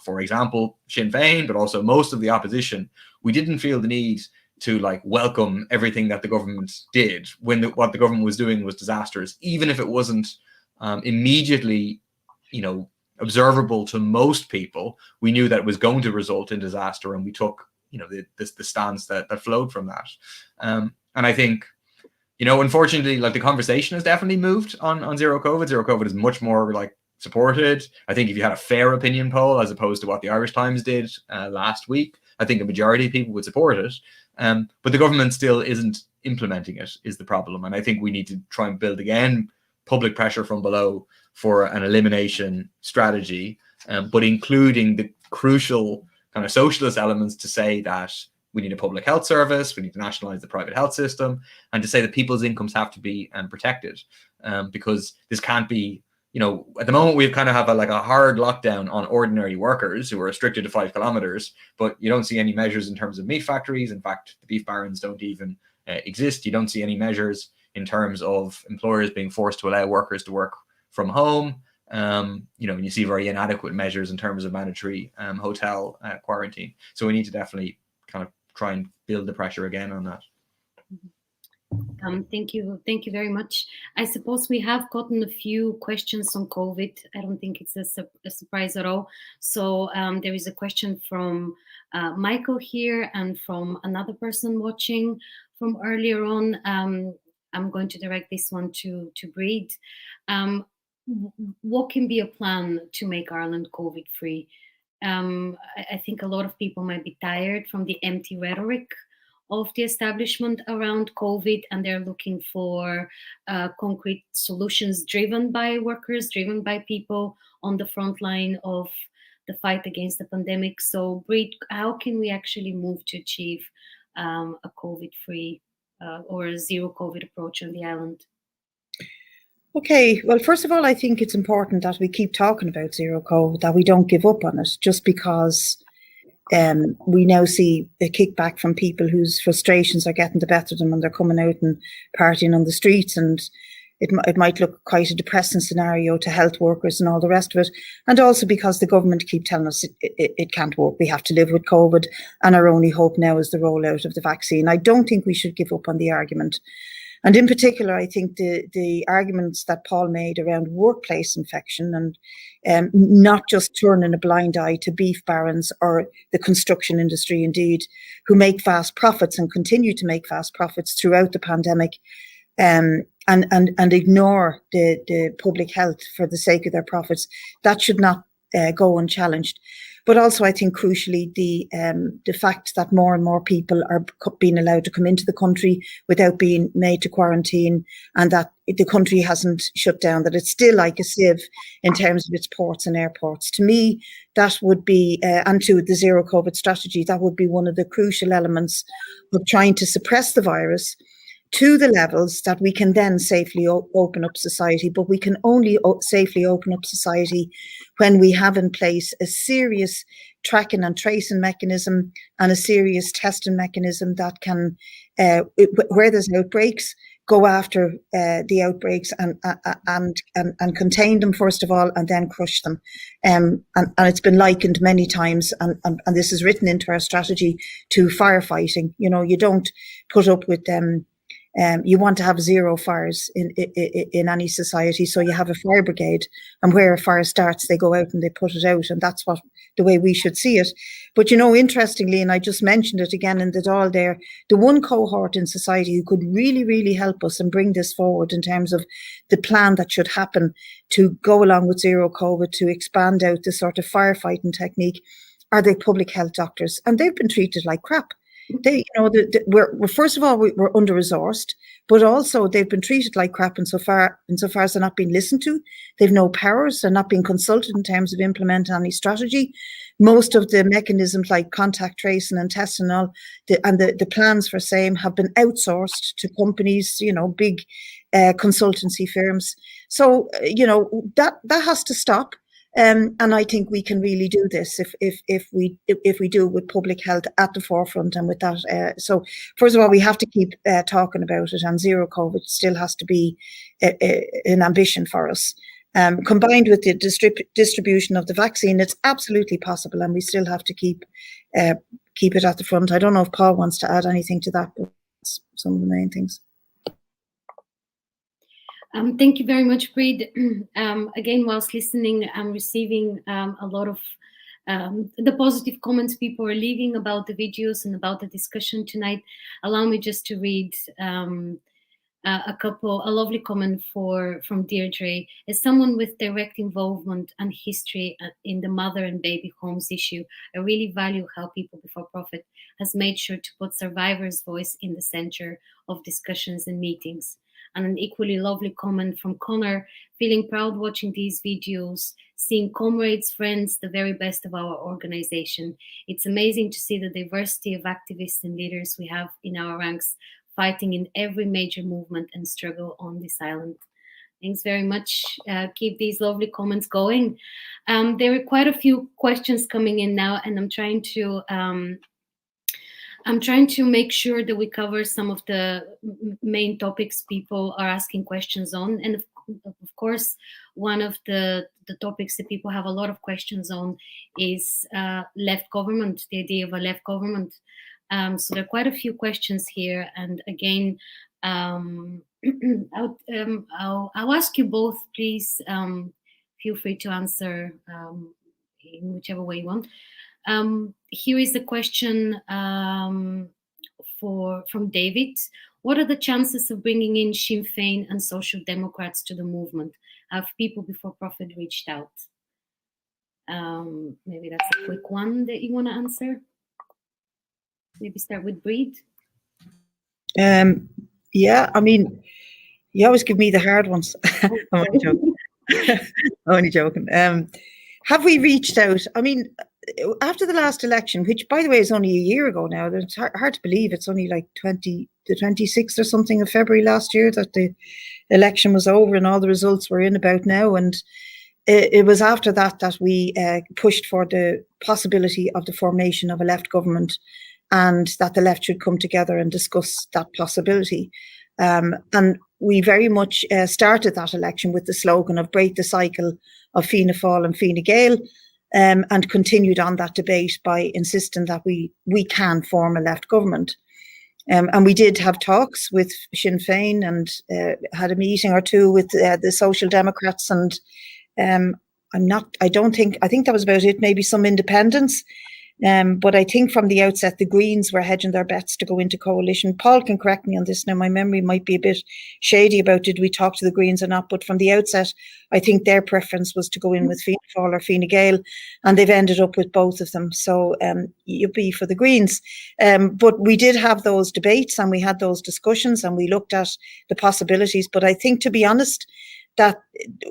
for example, Sinn Féin, but also most of the opposition, we didn't feel the need to welcome everything that the government did when what the government was doing was disastrous, even if it wasn't immediately, observable to most people. We knew that it was going to result in disaster, and we took, the stance that flowed from that. And I think, unfortunately, the conversation has definitely moved on zero COVID. Zero COVID is much more supported. I think if you had a fair opinion poll, as opposed to what the Irish Times did last week, I think a majority of people would support it. But the government still isn't implementing it, is the problem. And I think we need to try and build again public pressure from below for an elimination strategy, but including the crucial kind of socialist elements to say that we need a public health service, we need to nationalize the private health system, and to say that people's incomes have to be protected, because this can't be, at the moment we kind of have a hard lockdown on ordinary workers who are restricted to 5 kilometers, but you don't see any measures in terms of meat factories. In fact, the beef barons don't even exist. You don't see any measures in terms of employers being forced to allow workers to work from home. And you see very inadequate measures in terms of mandatory hotel quarantine. So we need to definitely kind of try and build the pressure again on that. Thank you very much. I suppose we have gotten a few questions on COVID. I don't think it's a surprise at all. So there is a question from Michael here and from another person watching from earlier on. I'm going to direct this one to Breed. What can be a plan to make Ireland COVID free? I think a lot of people might be tired from the empty rhetoric of the establishment around COVID, and they're looking for concrete solutions driven by workers, driven by people on the front line of the fight against the pandemic. So, Breed, how can we actually move to achieve a COVID-free or a zero COVID approach on the island? Okay, well, first of all, I think it's important that we keep talking about zero COVID, that we don't give up on it just because we now see a kickback from people whose frustrations are getting the better of them and they're coming out and partying on the streets. And it might look quite a depressing scenario to health workers and all the rest of it. And also because the government keep telling us it can't work. We have to live with COVID, and our only hope now is the rollout of the vaccine. I don't think we should give up on the argument. And in particular, I think the arguments that Paul made around workplace infection and not just turning a blind eye to beef barons or the construction industry, indeed, who make vast profits and continue to make vast profits throughout the pandemic, and ignore the public health for the sake of their profits, that should not go unchallenged. But also, I think crucially, the fact that more and more people are being allowed to come into the country without being made to quarantine, and that the country hasn't shut down, that it's still like a sieve in terms of its ports and airports. To me, that would be, and to the zero COVID strategy, that would be one of the crucial elements of trying to suppress the virus to the levels that we can then safely open up society. But we can only safely open up society when we have in place a serious tracking and tracing mechanism and a serious testing mechanism that can, where there's outbreaks, go after the outbreaks and contain them first of all, and then crush them. And it's been likened many times, and this is written into our strategy, to firefighting. You know, you don't put up with them. You want to have zero fires in any society, so you have a fire brigade, and where a fire starts, they go out and they put it out, and that's the way we should see it. But you know, interestingly, and I just mentioned it again in the Dáil there, the one cohort in society who could really, really help us and bring this forward in terms of the plan that should happen to go along with zero COVID, to expand out the sort of firefighting technique, are the public health doctors, and they've been treated like crap. They, you know, we're first of all, we're under-resourced, but also they've been treated like crap insofar as they're not being listened to. They've no powers. They're not being consulted in terms of implementing any strategy. Most of the mechanisms like contact tracing and testing and all, the plans for same have been outsourced to companies, you know, big consultancy firms. So, you know, that has to stop. And I think we can really do this if we do it with public health at the forefront and with that. So first of all, we have to keep talking about it, and zero COVID still has to be an ambition for us. Combined with the distribution of the vaccine, it's absolutely possible, and we still have to keep it at the front. I don't know if Paul wants to add anything to that, but that's some of the main things. Thank you very much, Breed. Again, whilst listening, I'm receiving a lot of the positive comments people are leaving about the videos and about the discussion tonight. Allow me just to read a lovely comment from Deirdre. As someone with direct involvement and history in the mother and baby homes issue, I really value how People Before Profit has made sure to put survivors' voice in the center of discussions and meetings. And an equally lovely comment from Connor, feeling proud watching these videos, seeing comrades, friends, the very best of our organization. It's amazing to see the diversity of activists and leaders we have in our ranks, fighting in every major movement and struggle on this island. Thanks very much. Keep these lovely comments going. There are quite a few questions coming in now, and I'm trying to make sure that we cover some of the main topics people are asking questions on. And of course, one of the topics that people have a lot of questions on is left government, the idea of a left government. So there are quite a few questions here. And again, I'll ask you both, please feel free to answer in whichever way you want. Here is the question from David. What are the chances of bringing in Sinn Féin and Social Democrats to the movement? Have People Before Profit reached out? Maybe that's a quick one that you want to answer. Maybe start with Breed. Yeah, I mean, you always give me the hard ones. I'm only joking. I'm only joking. Have we reached out? I mean, after the last election, which by the way is only a year ago now, it's hard to believe it's only like the 26th or something of February last year that the election was over and all the results were in about now. And it was after that we pushed for the possibility of the formation of a left government, and that the left should come together and discuss that possibility. And we very much started that election with the slogan of break the cycle of Fianna Fáil and Fine Gael, and continued on that debate by insisting that we can form a left government. And we did have talks with Sinn Féin and had a meeting or two with the Social Democrats, and I think that was about it, maybe some independents. But I think from the outset, the Greens were hedging their bets to go into coalition. Paul can correct me on this now. My memory might be a bit shady about did we talk to the Greens or not. But from the outset, I think their preference was to go in with Fianna Fáil or Fine Gael, and they've ended up with both of them. So you'd be for the Greens. But we did have those debates and we had those discussions and we looked at the possibilities. But I think, to be honest, that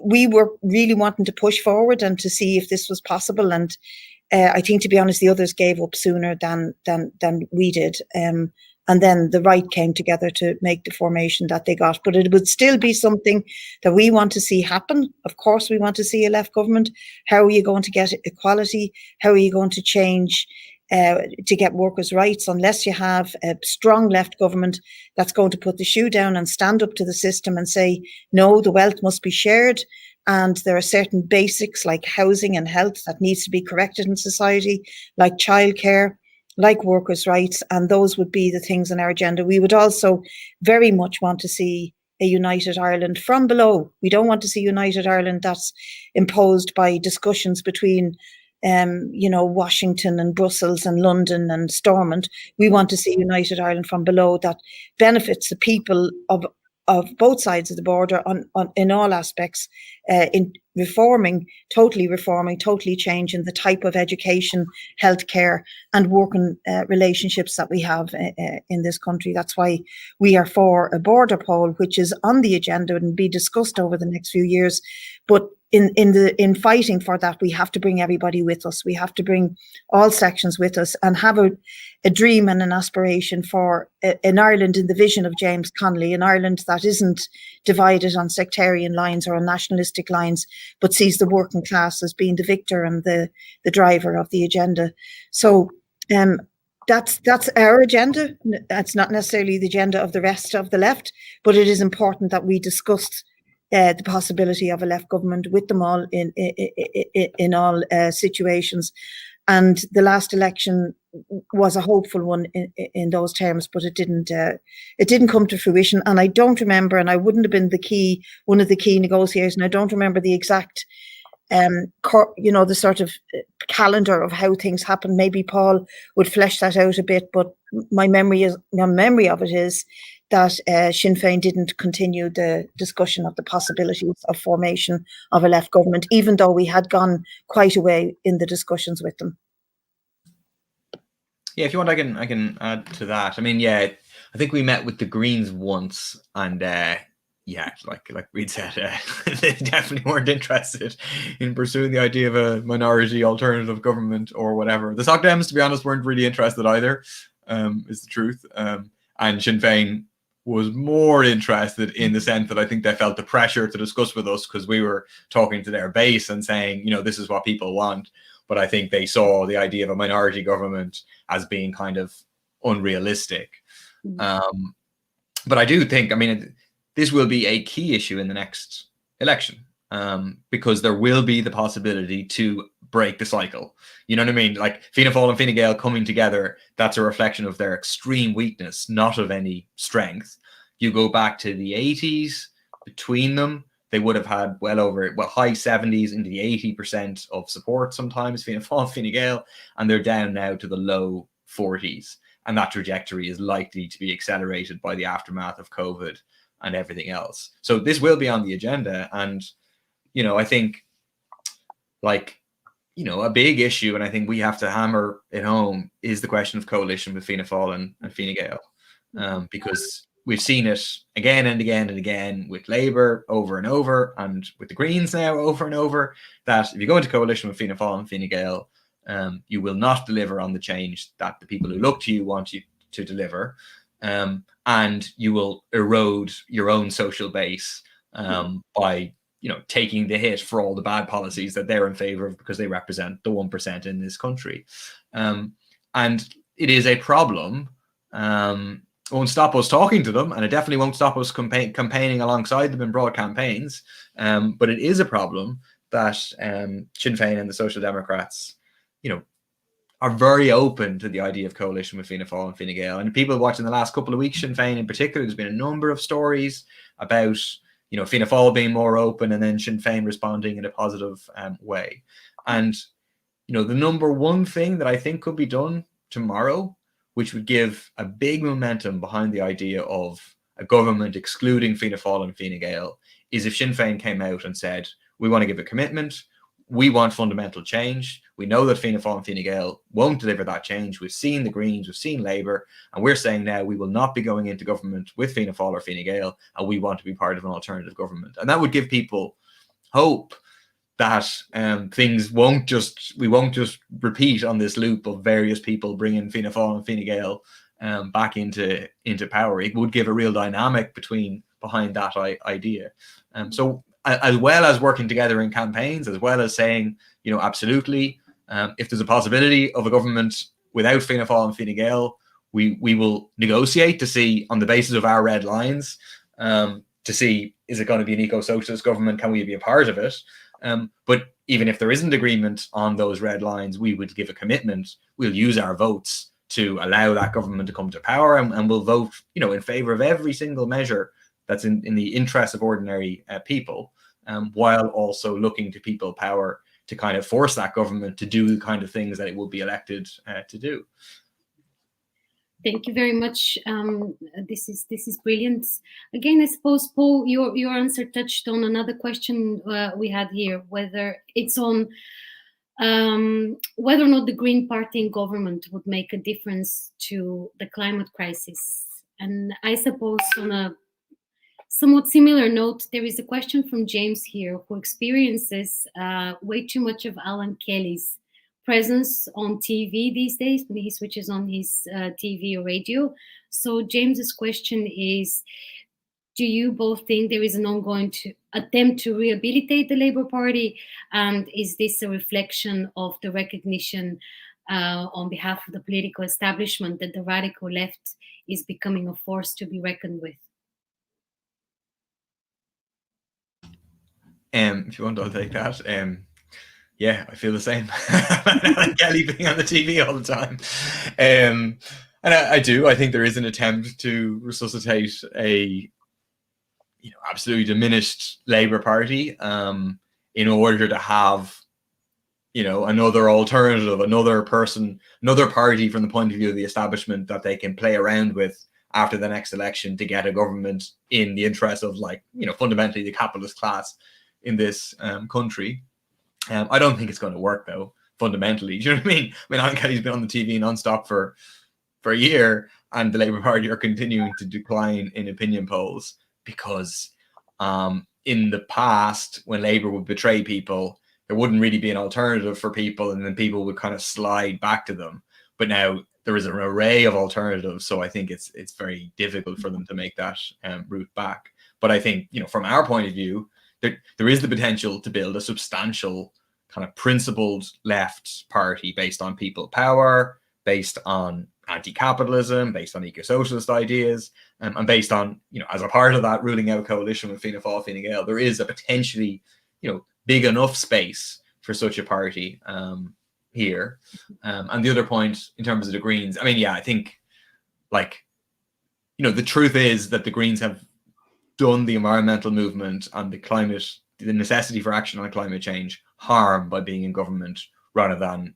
we were really wanting to push forward and to see if this was possible. And I think, to be honest, the others gave up sooner than we did. And then the right came together to make the formation that they got. But it would still be something that we want to see happen. Of course, we want to see a left government. How are you going to get equality? How are you going to change to get workers' rights unless you have a strong left government that's going to put the shoe down and stand up to the system and say, no, the wealth must be shared. And there are certain basics like housing and health that needs to be corrected in society, like childcare, like workers' rights, and those would be the things on our agenda. We would also very much want to see a united Ireland from below. We don't want to see united Ireland that's imposed by discussions between Washington and Brussels and London and Stormont. We want to see united Ireland from below that benefits the people of both sides of the border in all aspects, in totally changing the type of education, healthcare and working relationships that we have in this country. That's why we are for a border poll, which is on the agenda and be discussed over the next few years. But in fighting for that, we have to bring everybody with us. We have to bring all sections with us and have a dream and an aspiration for an Ireland in the vision of James Connolly, an Ireland that isn't divided on sectarian lines or on nationalistic lines, but sees the working class as being the victor and the driver of the agenda. So that's our agenda. That's not necessarily the agenda of the rest of the left, but it is important that we discuss the possibility of a left government with them all in all situations. And the last election was a hopeful one in those terms, but it didn't come to fruition. And I don't remember, and I wouldn't have been one of the key negotiators, and I don't remember the exact the sort of calendar of how things happened. Maybe Paul would flesh that out a bit, but my memory of it is that Sinn Féin didn't continue the discussion of the possibilities of formation of a left government, even though we had gone quite a way in the discussions with them. Yeah, if you want, I can add to that. I mean, I think we met with the Greens once, and like Reid said, they definitely weren't interested in pursuing the idea of a minority alternative government or whatever. The Soc Dems, to be honest, weren't really interested either, is the truth. And Sinn Féin was more interested in the sense that I think they felt the pressure to discuss with us because we were talking to their base and saying, this is what people want. But I think they saw the idea of a minority government as being kind of unrealistic. But I do think, this will be a key issue in the next election because there will be the possibility to break the cycle. You know what I mean? Like Fianna Fáil and Fine Gael coming together, that's a reflection of their extreme weakness, not of any strength. You go back to the 80s, between them, they would have had high 70s into the 80% of support sometimes, Fianna Fáil and Fine Gael, and they're down now to the low 40s. And that trajectory is likely to be accelerated by the aftermath of COVID and everything else. So this will be on the agenda. And, I think a big issue, and I think we have to hammer it home, is the question of coalition with Fianna Fáil and Fine Gael. Because we've seen it again and again and again with Labour over and over, and with the Greens now over and over, that if you go into coalition with Fianna Fáil and Fine Gael, you will not deliver on the change that the people who look to you want you to deliver. And you will erode your own social base by taking the hit for all the bad policies that they're in favor of because they represent the 1% in this country. And it is a problem stop us talking to them, and it definitely won't stop us campaigning alongside them in broad campaigns. But it is a problem that Sinn Féin and the Social Democrats, are very open to the idea of coalition with Fianna Fáil and Fine Gael. And people watching the last couple of weeks, Sinn Féin in particular, there's been a number of stories about Fianna Fáil being more open and then Sinn Féin responding in a positive way. And the number one thing that I think could be done tomorrow, which would give a big momentum behind the idea of a government excluding Fianna Fáil and Fine Gael, is if Sinn Féin came out and said, we want to give a commitment, we want fundamental change. We know that Fianna Fáil and Fine Gael won't deliver that change. We've seen the Greens, we've seen Labour, and we're saying now we will not be going into government with Fianna Fáil or Fine Gael, and we want to be part of an alternative government. And that would give people hope that we won't just repeat on this loop of various people bringing Fianna Fáil and Fine Gael back into power. It would give a real dynamic behind that idea. So as well as working together in campaigns, as well as saying, absolutely, if there's a possibility of a government without Fianna Fáil and Fine Gael, we will negotiate to see, on the basis of our red lines, to see, is it going to be an eco-socialist government? Can we be a part of it? But even if there isn't agreement on those red lines, we would give a commitment. We'll use our votes to allow that government to come to power, and we'll vote, in favour of every single measure that's in the interest of ordinary people, while also looking to people power to kind of force that government to do the kind of things that it will be elected to do. Thank you very much. This is brilliant. Again, I suppose, Paul, your answer touched on another question we had here, whether it's on whether or not the Green Party in government would make a difference to the climate crisis. And I suppose on a somewhat similar note, there is a question from James here, who experiences way too much of Alan Kelly's presence on TV these days when he switches on his TV or radio. So James's question is, do you both think there is an ongoing attempt to rehabilitate the Labour Party? And is this a reflection of the recognition on behalf of the political establishment that the radical left is becoming a force to be reckoned with? If you want, I'll take that. Yeah, I feel the same. Alan Kelly being on the TV all the time. And I do. I think there is an attempt to resuscitate a absolutely diminished Labour Party in order to have another alternative, another party from the point of view of the establishment that they can play around with after the next election to get a government in the interest of fundamentally the capitalist class in this country. I don't think it's going to work, though, fundamentally. Do you know what I mean? Alan Kelly's been on the TV nonstop for a year, and the Labour Party are continuing to decline in opinion polls because in the past, when Labour would betray people, there wouldn't really be an alternative for people, and then people would kind of slide back to them. But now there is an array of alternatives, so I think it's very difficult for them to make that route back. But I think, from our point of view, there is the potential to build a substantial kind of principled left party based on people power, based on anti-capitalism, based on eco-socialist ideas, and based on, as a part of that ruling out coalition with Fianna Fáil, Fine Gael, there is a potentially, big enough space for such a party here. And the other point in terms of the Greens, I think, the truth is that the Greens have done the environmental movement and the necessity for action on climate change harm by being in government rather than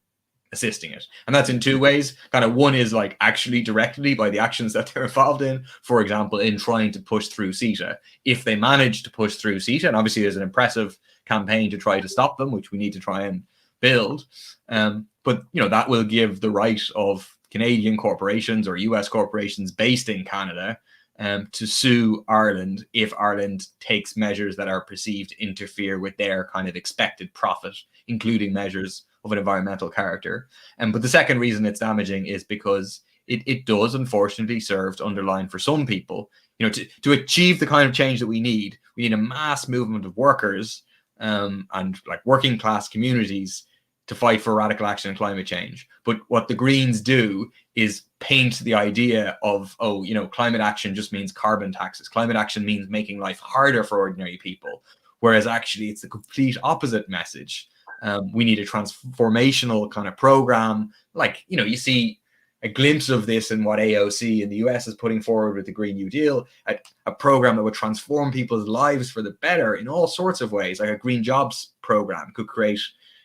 assisting it. And that's in two ways. Kind of one is actually directly by the actions that they're involved in, for example, in trying to push through CETA. If they manage to push through CETA, and obviously there's an impressive campaign to try to stop them, which we need to try and build. But that will give the right of Canadian corporations or US corporations based in Canada to sue Ireland if Ireland takes measures that are perceived to interfere with their kind of expected profit, including measures of an environmental character. But the second reason it's damaging is because it does unfortunately serve to underline for some people, to achieve the kind of change that we need a mass movement of workers and working class communities to fight for radical action on climate change. But what the Greens do is paint the idea of, oh, you know, climate action just means carbon taxes. Climate action means making life harder for ordinary people. Whereas actually it's the complete opposite message. We need a transformational kind of program. Like, you know, you see a glimpse of this in what AOC in the US is putting forward with the Green New Deal, a program that would transform people's lives for the better in all sorts of ways. Like a green jobs program could create,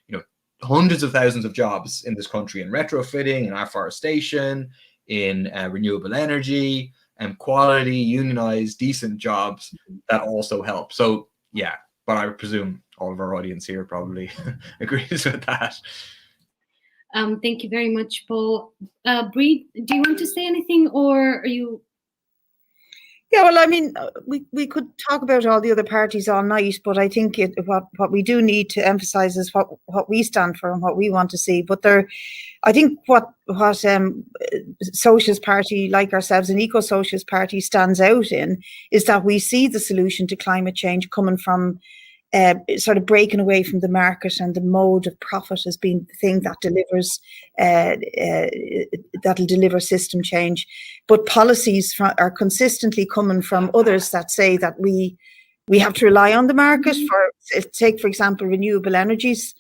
you know, hundreds of thousands of jobs in this country in retrofitting, in afforestation, in renewable energy, and quality, unionized, decent jobs that also help. So yeah, but I presume all of our audience here probably agrees with that. Thank you very much, Paul. Bree, do you want to say anything, or are you? Yeah, well, I mean, we could talk about all the other parties all night, but I think what we do need to emphasize is what we stand for and what we want to see. But I think what Socialist Party like ourselves, an eco-socialist party, stands out in is that we see the solution to climate change coming from sort of breaking away from the market and the mode of profit as being the thing that delivers, that'll deliver system change. But policies are consistently coming from others that say that we have to rely on the market for, take for example, renewable energies.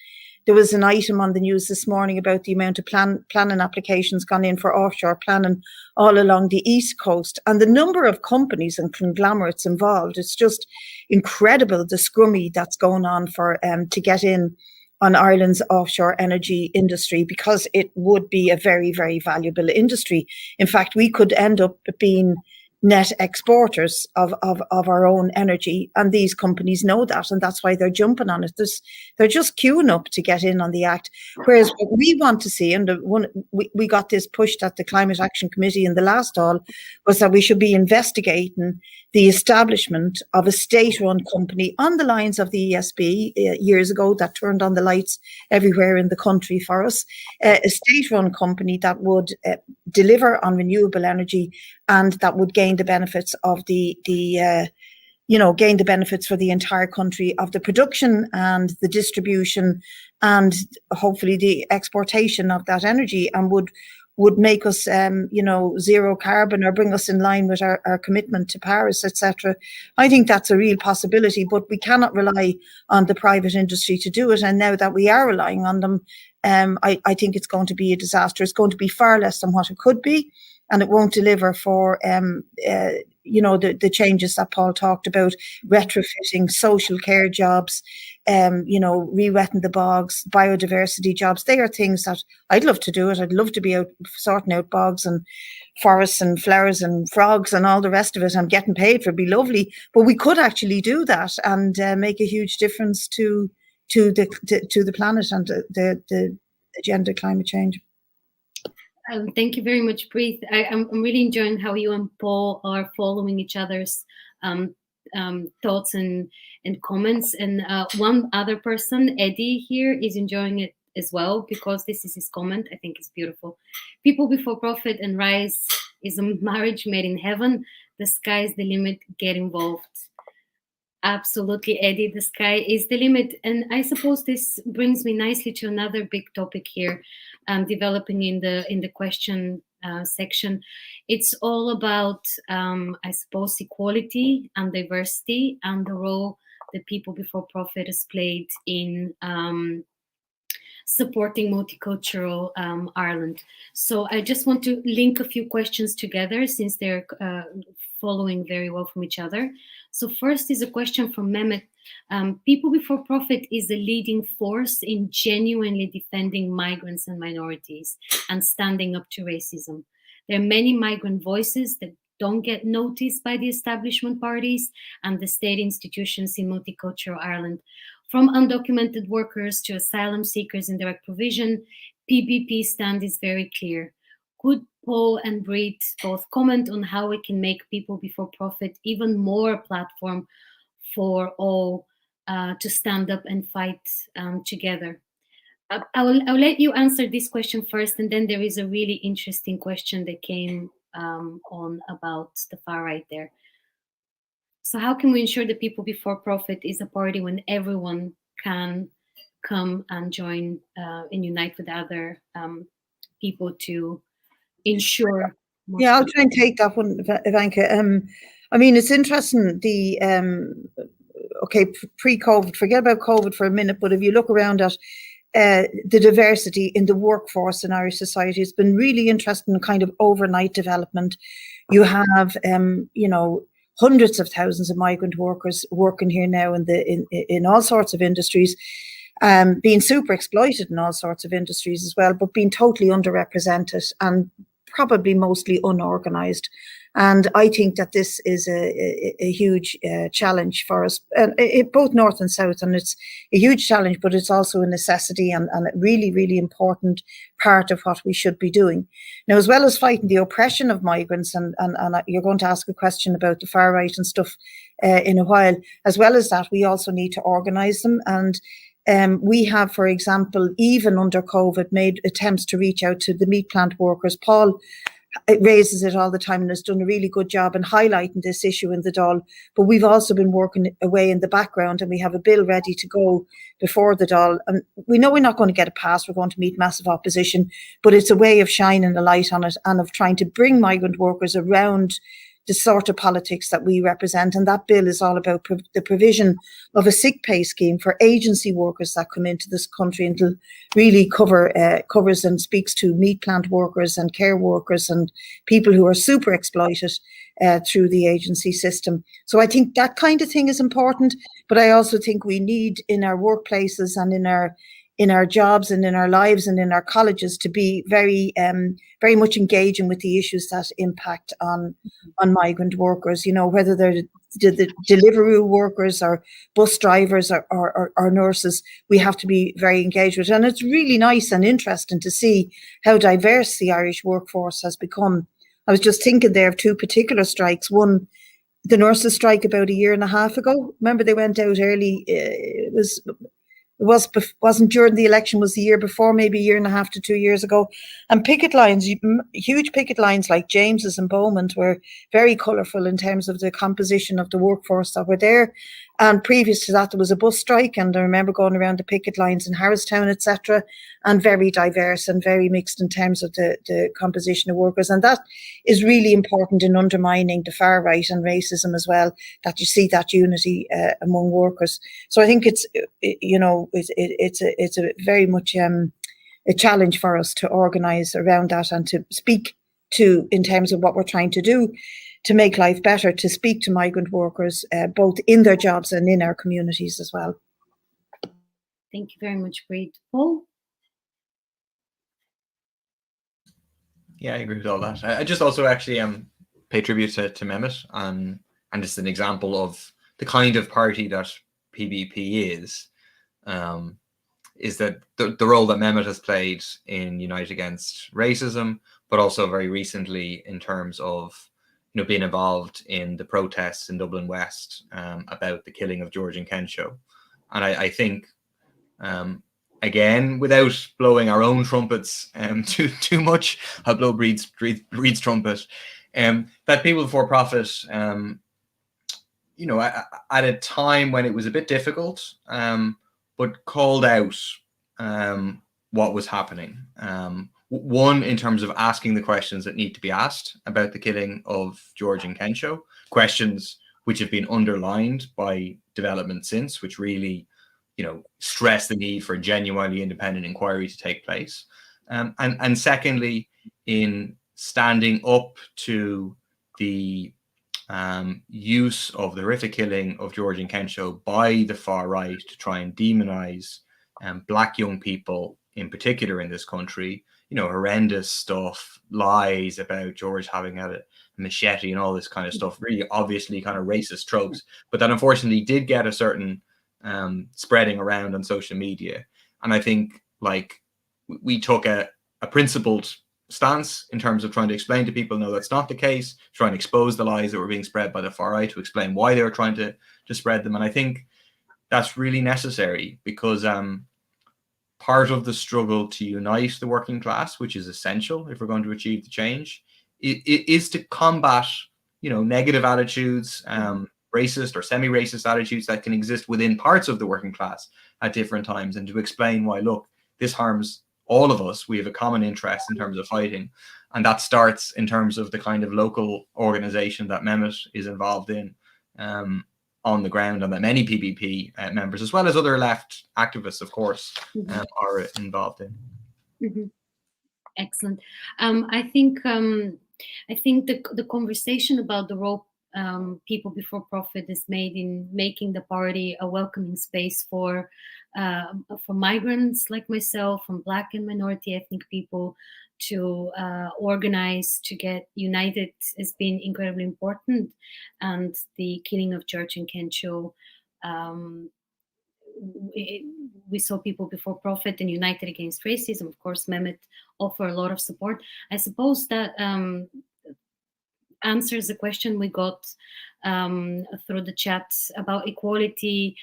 There was an item on the news this morning about the amount of planning applications gone in for offshore planning all along the East Coast. And the number of companies and conglomerates involved, it's just incredible, the scrummy that's going on for to get in on Ireland's offshore energy industry, because it would be a very, very valuable industry. In fact, we could end up being net exporters of our own energy, and these companies know that, and that's why they're jumping on it. They're just queuing up to get in on the act. Whereas what we want to see, and we got this pushed at the Climate Action Committee in the last all, was that we should be investigating the establishment of a state-run company on the lines of the ESB years ago that turned on the lights everywhere in the country for us, a state-run company that would deliver on renewable energy and that would gain the benefits of gain the benefits for the entire country of the production and the distribution and hopefully the exportation of that energy, and would make us, zero carbon or bring us in line with our commitment to Paris, etc. I think that's a real possibility, but we cannot rely on the private industry to do it. And now that we are relying on them, I think it's going to be a disaster. It's going to be far less than what it could be, and it won't deliver for the changes that Paul talked about: retrofitting, social care jobs, re-wetting the bogs, biodiversity jobs. They are things that I'd love to do it. I'd love to be out sorting out bogs and forests and flowers and frogs and all the rest of it. I'm getting paid for it. It'd be lovely, but we could actually do that and make a huge difference to the planet and the agenda climate change. Thank you very much, Preet. I'm really enjoying how you and Paul are following each other's thoughts and comments. And one other person, Eddie here, is enjoying it as well, because this is his comment. I think it's beautiful. People before profit and rise is a marriage made in heaven. The sky is the limit. Get involved. Absolutely, Eddie. The sky is the limit. And I suppose this brings me nicely to another big topic here, developing in the question section. It's all about, I suppose, equality and diversity and the role that people before profit has played in supporting multicultural Ireland. So I just want to link a few questions together, since they're following very well from each other. So first is a question from Mehmet. People before profit is the leading force in genuinely defending migrants and minorities and standing up to racism. There are many migrant voices that don't get noticed by the establishment parties and the state institutions in multicultural Ireland. From undocumented workers to asylum seekers in direct provision, PBP stand is very clear. Could Paul and Brit both comment on how we can make people before profit even more a platform for all to stand up and fight together? I'll let you answer this question first, and then there is a really interesting question that came on about the far right there. So how can we ensure that people before profit is a party when everyone can come and join and unite with other people to ensure. Yeah, I'll try and take that one, Ivanka. I mean, it's interesting. Okay, pre-COVID, forget about COVID for a minute, but if you look around at the diversity in the workforce in Irish society, it's been really interesting kind of overnight development. You have, hundreds of thousands of migrant workers working here now in all sorts of industries, being super exploited in all sorts of industries as well, but being totally underrepresented and probably mostly unorganized. And I think that this is a huge challenge for us, both north and south. And it's a huge challenge, but it's also a necessity and a really, really important part of what we should be doing. Now, as well as fighting the oppression of migrants, and you're going to ask a question about the far right and stuff in a while, as well as that, we also need to organize them. And we have, for example, even under COVID, made attempts to reach out to the meat plant workers. Paul raises it all the time and has done a really good job in highlighting this issue in the Dáil. But we've also been working away in the background, and we have a bill ready to go before the Dáil. And we know we're not going to get it passed. We're going to meet massive opposition, but it's a way of shining a light on it and of trying to bring migrant workers around the sort of politics that we represent. And that bill is all about the provision of a sick pay scheme for agency workers that come into this country, and it'll really covers and speaks to meat plant workers and care workers and people who are super exploited through the agency system. So I think that kind of thing is important, but I also think we need in our workplaces and in our jobs and in our lives and in our colleges to be very much engaging with the issues that impact on migrant workers, whether they're the Deliveroo workers or bus drivers or nurses. We have to be very engaged with it. And it's really nice and interesting to see how diverse the Irish workforce has become. I was just thinking there of two particular strikes. One, the nurses' strike about a year and a half ago. Remember, they went out early. Wasn't during the election, was the year before, maybe a year and a half to 2 years ago. And picket lines, huge picket lines like James's and Beaumont, were very colourful in terms of the composition of the workforce that were there. And previous to that, there was a bus strike, and I remember going around the picket lines in Harristown, etc., and very diverse and very mixed in terms of the composition of workers. And that is really important in undermining the far right and racism as well, that you see that unity among workers. So I think it's a very much a challenge for us to organise around that and to speak to, in terms of what we're trying to do to make life better, to speak to migrant workers, both in their jobs and in our communities as well. Thank you very much, Breed. Paul? Yeah, I agree with all that. I just also actually pay tribute to Mehmet, and it's an example of the kind of party that PBP is that the role that Mehmet has played in Unite Against Racism, but also very recently in terms of being involved in the protests in Dublin West about the killing of George and Kensho. And I think, again, without blowing our own trumpets too much, I'll blow Breed's trumpet, that People Before Profit, at a time when it was a bit difficult, but called out what was happening. One, in terms of asking the questions that need to be asked about the killing of George and Kensho, questions which have been underlined by development since, which really, stress the need for a genuinely independent inquiry to take place. And secondly, in standing up to the use of the horrific killing of George and Kensho by the far right to try and demonize Black young people in particular in this country, horrendous stuff, lies about George having had a machete and all this kind of stuff, really obviously kind of racist tropes, but that unfortunately did get a certain spreading around on social media. And I think we took a principled stance in terms of trying to explain to people, no, that's not the case, trying to expose the lies that were being spread by the far right, to explain why they were trying to spread them. And I think that's really necessary, because part of the struggle to unite the working class, which is essential if we're going to achieve the change, is to combat, negative attitudes, racist or semi-racist attitudes that can exist within parts of the working class at different times, and to explain why, look, this harms all of us. We have a common interest in terms of fighting. And that starts in terms of the kind of local organization that Mehmet is involved in on the ground, and that many PPP members, as well as other left activists, of course, are involved in. Mm-hmm. Excellent. I think the conversation about the role People Before Profit is made in making the party a welcoming space for migrants like myself, from Black and minority ethnic people, to organize, to get united, has been incredibly important. And the killing of George and Kencho, we saw People Before Profit and United Against Racism. Of course, Mehmet offer a lot of support. I suppose that answers the question we got through the chat about equality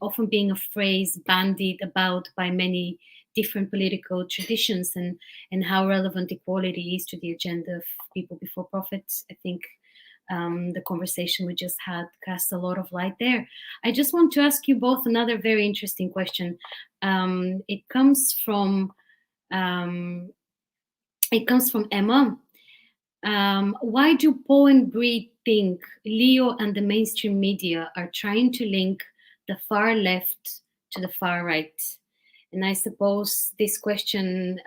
often being a phrase bandied about by many different political traditions, and how relevant equality is to the agenda of People Before Profit. I think the conversation we just had casts a lot of light there. I just want to ask you both another very interesting question. It comes from Emma. Why do Paul and Bree think Leo and the mainstream media are trying to link the far left to the far right? And I suppose this question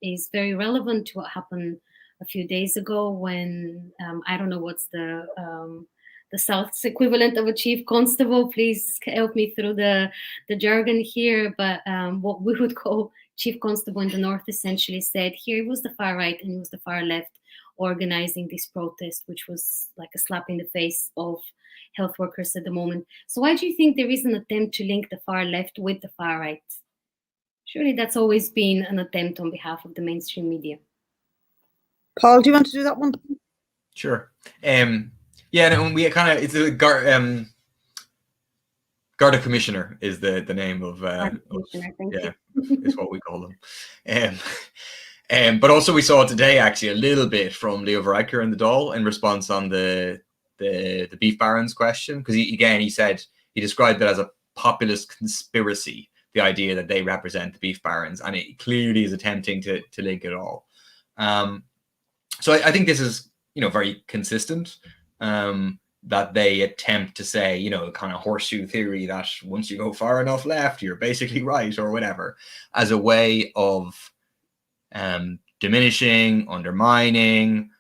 is very relevant to what happened a few days ago when, I don't know what's the South's equivalent of a chief constable. Please help me through the jargon here. But what we would call chief constable in the North essentially said here it was the far right and it was the far left organizing this protest, which was like a slap in the face of health workers at the moment. So why do you think there is an attempt to link the far left with the far right? Surely that's always been an attempt on behalf of the mainstream media. Paul, do you want to do that one? Sure. Yeah, no, we kind of, it's a Garda Commissioner is the name of yeah, is what we call them. But also we saw today actually a little bit from Leo Varadkar in the Dáil in response on the beef barons question, because he said he described it as a populist conspiracy, the idea that they represent the beef barons, and it clearly is attempting to link it all. So I think this is very consistent, that they attempt to say kind of horseshoe theory that once you go far enough left you're basically right or whatever, as a way of diminishing, undermining,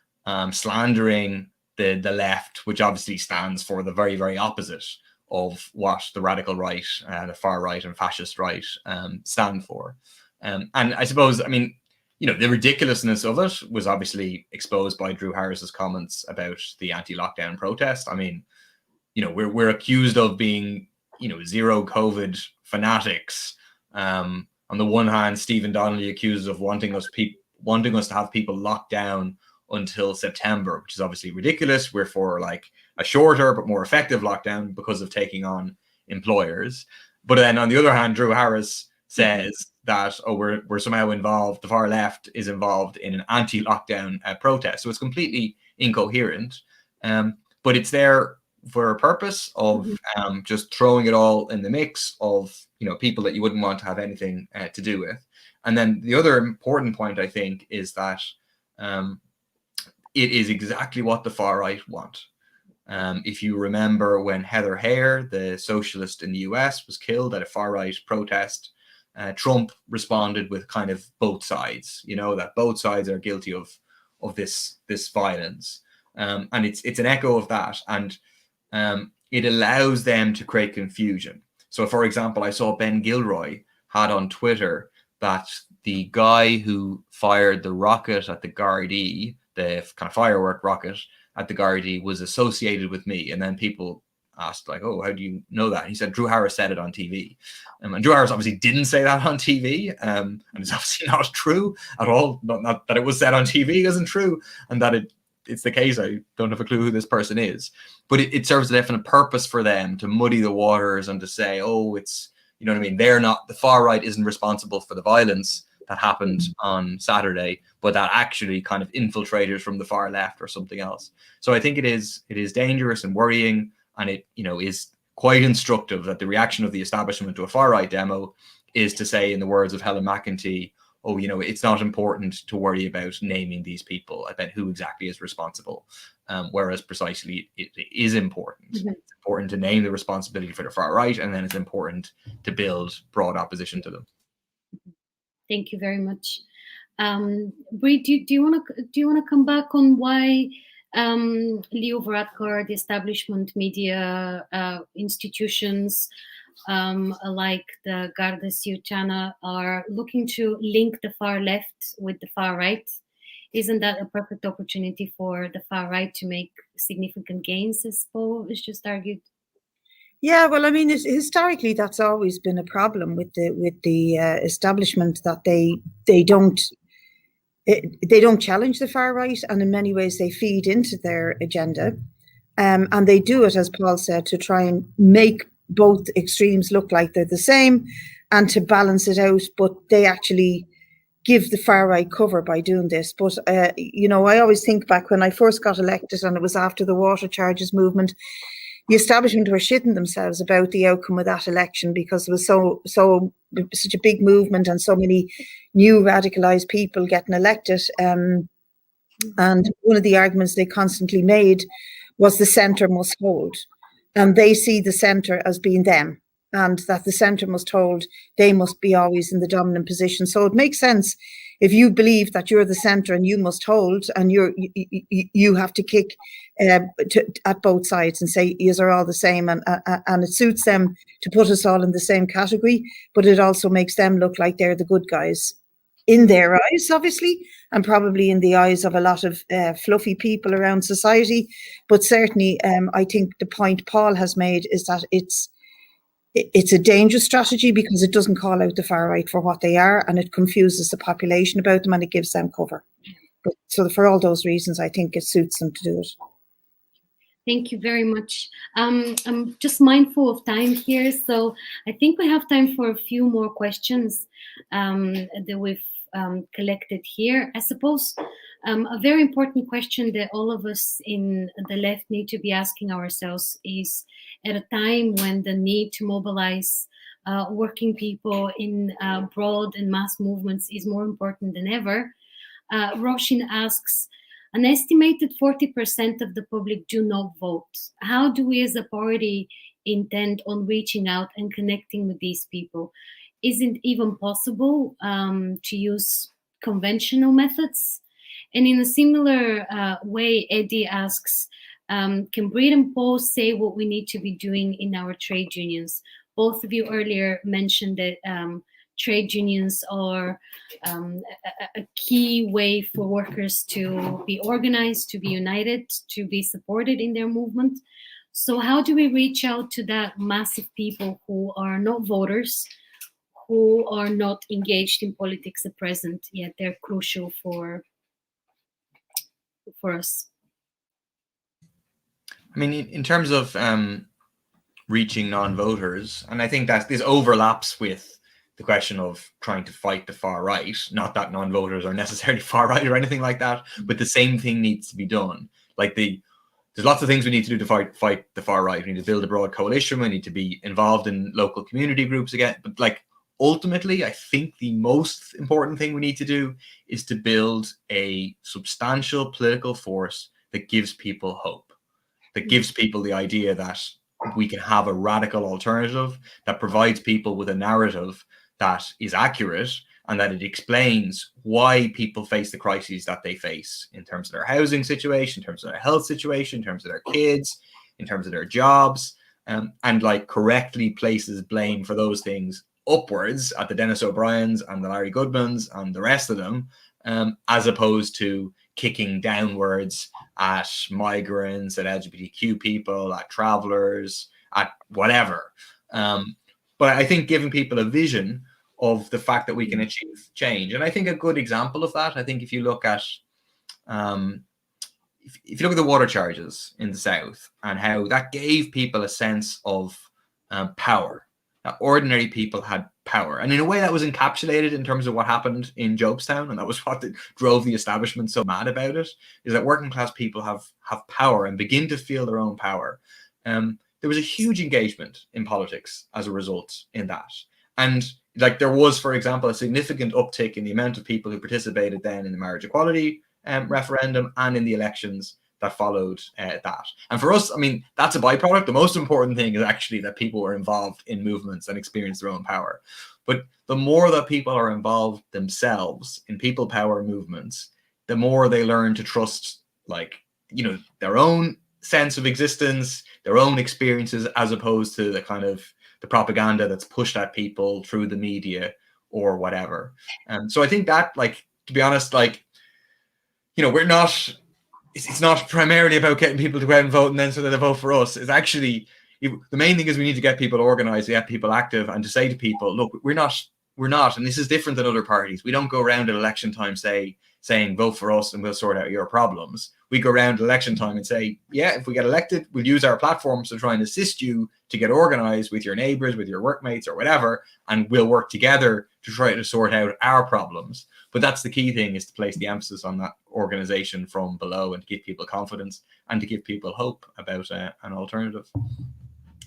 slandering the left, which obviously stands for the very, very opposite of what the radical right, the far right and fascist right stand for. And I suppose, the ridiculousness of it was obviously exposed by Drew Harris's comments about the anti-lockdown protest. We're accused of being, zero COVID fanatics. On the one hand, Stephen Donnelly accuses of wanting us to have people locked down until September, which is obviously ridiculous. We're for like a shorter but more effective lockdown because of taking on employers. But then on the other hand, Drew Harris says that, we're somehow involved, the far left is involved in an anti-lockdown protest. So it's completely incoherent, but it's there for a purpose of just throwing it all in the mix of people that you wouldn't want to have anything to do with. And then the other important point, I think, is that it is exactly what the far right want. If you remember when Heather Heyer, the socialist in the US, was killed at a far right protest, Trump responded with kind of both sides, that both sides are guilty of this violence. And it's an echo of that. And it allows them to create confusion. So, for example, I saw Ben Gilroy had on Twitter that the guy who fired the rocket at the Gardaí, the kind of firework rocket at the Gardaí, was associated with me. And then people asked, like, oh, how do you know that? And he said, Drew Harris said it on TV. And Drew Harris obviously didn't say that on TV. And it's obviously not true at all. Not that it was said on TV isn't true, and that it's the case. I don't have a clue who this person is. But it serves a definite purpose for them to muddy the waters and to say, oh, it's, they're not, the far right isn't responsible for the violence that happened on Saturday, but that actually kind of infiltrated from the far left or something else. So I think it is dangerous and worrying, and it is quite instructive that the reaction of the establishment to a far right demo is to say, in the words of Helen McEntee, oh, it's not important to worry about naming these people, about who exactly is responsible. Whereas precisely it is important. Mm-hmm. It's important to name the responsibility for the far right, and then it's important to build broad opposition to them. Thank you very much. Bree, do you want to come back on why Leo Varadkar, the establishment media institutions like the Garda Síochána are looking to link the far left with the far right? Isn't that a perfect opportunity for the far right to make significant gains, as Paul has just argued? Yeah, well, I mean, historically, that's always been a problem with the establishment, that they don't challenge the far right, and in many ways they feed into their agenda, and they do it, as Paul said, to try and make both extremes look like they're the same, and to balance it out. But they actually give the far right cover by doing this. But I always think back when I first got elected, and it was after the water charges movement. The establishment were shitting themselves about the outcome of that election, because it was such a big movement and so many new radicalized people getting elected. And one of the arguments they constantly made was the centre must hold, and they see the centre as being them, and that the centre must hold. They must be always in the dominant position. So it makes sense if you believe that you're the centre and you must hold, and you have to kick at both sides and say yous are all the same, and it suits them to put us all in the same category, but it also makes them look like they're the good guys in their eyes, obviously, and probably in the eyes of a lot of fluffy people around society. But certainly, I think the point Paul has made is that it's a dangerous strategy, because it doesn't call out the far right for what they are, and it confuses the population about them, and it gives them cover. So for all those reasons, I think it suits them to do it. Thank you very much. I'm just mindful of time here, so I think we have time for a few more questions that we've collected here. I suppose a very important question that all of us in the left need to be asking ourselves is, at a time when the need to mobilize working people in broad and mass movements is more important than ever, Roshin asks, an estimated 40% of the public do not vote. How do we as a party intend on reaching out and connecting with these people? Is it even possible to use conventional methods? And in a similar way, Eddie asks, can Bree and Paul say what we need to be doing in our trade unions? Both of you earlier mentioned that trade unions are a key way for workers to be organized, to be united, to be supported in their movement. So how do we reach out to that massive people who are not voters, who are not engaged in politics at present, yet they're crucial for us? I mean, in terms of reaching non-voters, and I think that this overlaps with the question of trying to fight the far right. Not that non-voters are necessarily far right or anything like that, but the same thing needs to be done. Like there's lots of things we need to do to fight the far right. We need to build a broad coalition. We need to be involved in local community groups again. But like ultimately, I think the most important thing we need to do is to build a substantial political force that gives people hope, that gives people the idea that we can have a radical alternative that provides people with a narrative that is accurate, and that it explains why people face the crises that they face in terms of their housing situation, in terms of their health situation, in terms of their kids, in terms of their jobs, and like correctly places blame for those things upwards at the Dennis O'Briens and the Larry Goodmans and the rest of them, as opposed to kicking downwards at migrants, at LGBTQ people, at travelers, at whatever. But I think giving people a vision of the fact that we can achieve change. And I think a good example of that, I think if you look at if you look at the water charges in the South and how that gave people a sense of power that ordinary people had power. And in a way that was encapsulated in terms of what happened in Jobestown, and that was what drove the establishment so mad about it, is that working class people have power and begin to feel their own power. There was a huge engagement in politics as a result in that. And like there was, for example, a significant uptick in the amount of people who participated then in the marriage equality referendum and in the elections that followed that. And for us, I mean, that's a byproduct. The most important thing is actually that people were involved in movements and experienced their own power. But the more that people are involved themselves in people power movements, the more they learn to trust, like, you know, their own sense of existence, their own experiences, as opposed to the kind of the propaganda that's pushed at people through the media or whatever. So I think that, like, to be honest, like, you know, it's not primarily about getting people to go out and vote and then so that they vote for us. It's actually, the main thing is we need to get people organized, get people active, and to say to people, look, we're not, and this is different than other parties. We don't go around at election time saying vote for us and we'll sort out your problems. We go around at election time and say, yeah, if we get elected, we'll use our platforms to try and assist you to get organized with your neighbors, with your workmates or whatever, and we'll work together to try to sort out our problems. But that's the key thing, is to place the emphasis on that organization from below and to give people confidence and to give people hope about an alternative.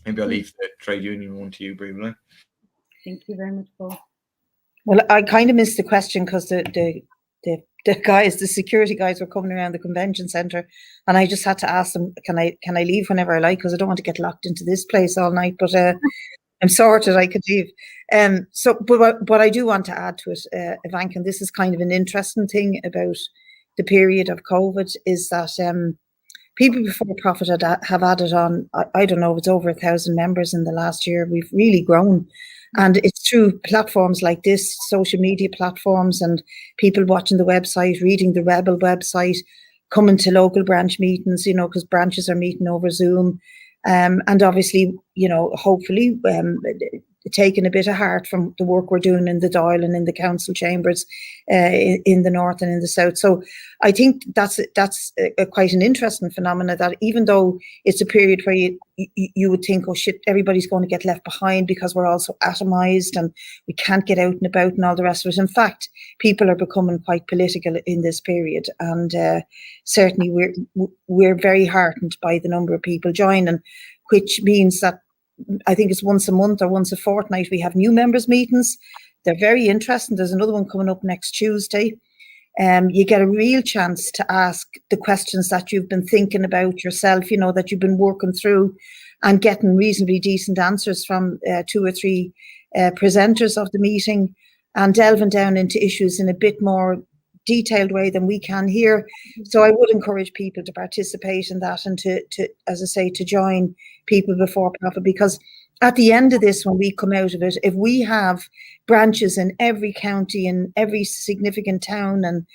Maybe I'll leave the trade union one to you briefly. Thank you very much, Paul. Well, I kind of missed the question because the guys, the security guys, were coming around the convention centre, and I just had to ask them, can I leave whenever I like, because I don't want to get locked into this place all night. But I'm sorted, I could leave. But I do want to add to it, Ivanka, and this is kind of an interesting thing about the period of COVID, is that people before profit have added on, I don't know, it's over 1,000 members in the last year. We've really grown. And it's through platforms like this, social media platforms, and people watching the website, reading the Rebel website, coming to local branch meetings, you know, because branches are meeting over Zoom. And obviously, you know, hopefully taking a bit of heart from the work we're doing in the Dáil and in the council chambers in the north and in the south. So I think that's quite an interesting phenomenon, that even though it's a period where you would think, oh shit, everybody's going to get left behind because we're all so atomized and we can't get out and about and all the rest of it. In fact, people are becoming quite political in this period, and certainly we're very heartened by the number of people joining, which means that I think it's once a month or once a fortnight we have new members meetings. They're very interesting. There's another one coming up next Tuesday. You get a real chance to ask the questions that you've been thinking about yourself, you know, that you've been working through, and getting reasonably decent answers from 2 or 3 presenters of the meeting, and delving down into issues in a bit more detailed way than we can here. So I would encourage people to participate in that, and to as I say, to join people before profit, because at the end of this, when we come out of it, if we have branches in every county, in every significant town, and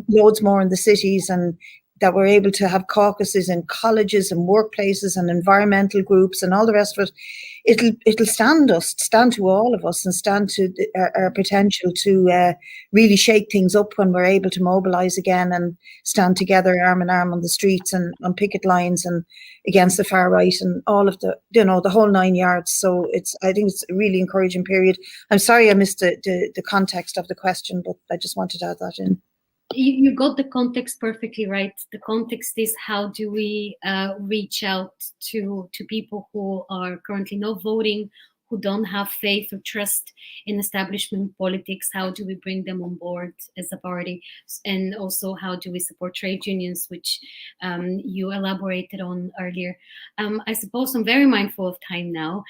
loads more in the cities, and that we're able to have caucuses in colleges and workplaces and environmental groups and all the rest of it, it'll stand to all of us, and stand to our potential to really shake things up when we're able to mobilise again and stand together arm in arm on the streets and on picket lines and against the far right and all of the, you know, the whole 9 yards. So I think it's a really encouraging period. I'm sorry I missed the context of the question, but I just wanted to add that in. You got the context perfectly right. The context is, how do we reach out to people who are currently not voting, who don't have faith or trust in establishment politics? How do we bring them on board as a party? And also, how do we support trade unions, which you elaborated on earlier? I suppose I'm very mindful of time now.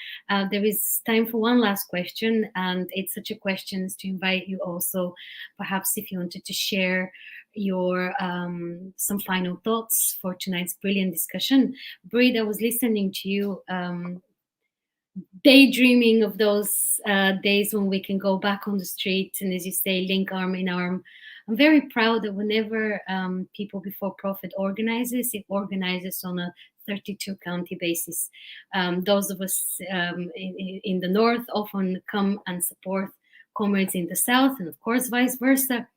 There is time for one last question, and it's such a question as to invite you also, perhaps if you wanted to share your some final thoughts for tonight's brilliant discussion. Brid, I was listening to you, daydreaming of those days when we can go back on the street and, as you say, link arm in arm. I'm very proud that whenever People Before Profit organizes, it organizes on a 32 county basis. Those of us in the north often come and support comrades in the south, and of course vice versa.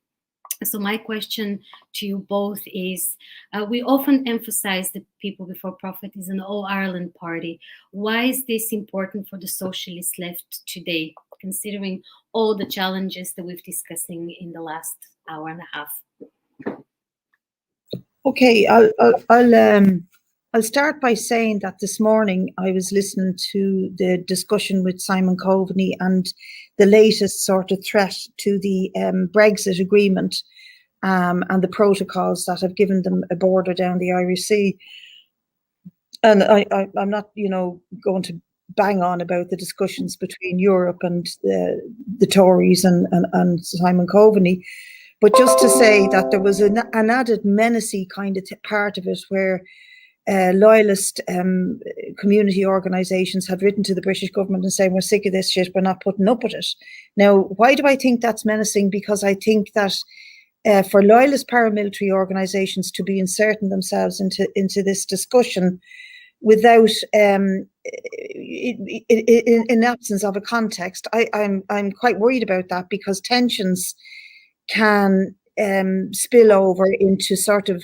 So my question to you both is, we often emphasize that People Before Profit is an all-Ireland party. Why is this important for the socialist left today, considering all the challenges that we've discussing in the last hour and a half? Okay, I'll start by saying that this morning I was listening to the discussion with Simon Coveney and the latest sort of threat to the Brexit agreement and the protocols that have given them a border down the Irish Sea. And I'm not, going to bang on about the discussions between Europe and the Tories and Simon Coveney, but just to say that there was an added menacing kind of part of it where loyalist community organisations had written to the British government and saying, we're sick of this shit, we're not putting up with it. Now, why do I think that's menacing? Because I think that for loyalist paramilitary organisations to be inserting themselves into this discussion without, in absence of a context, I'm quite worried about that, because tensions can spill over into sort of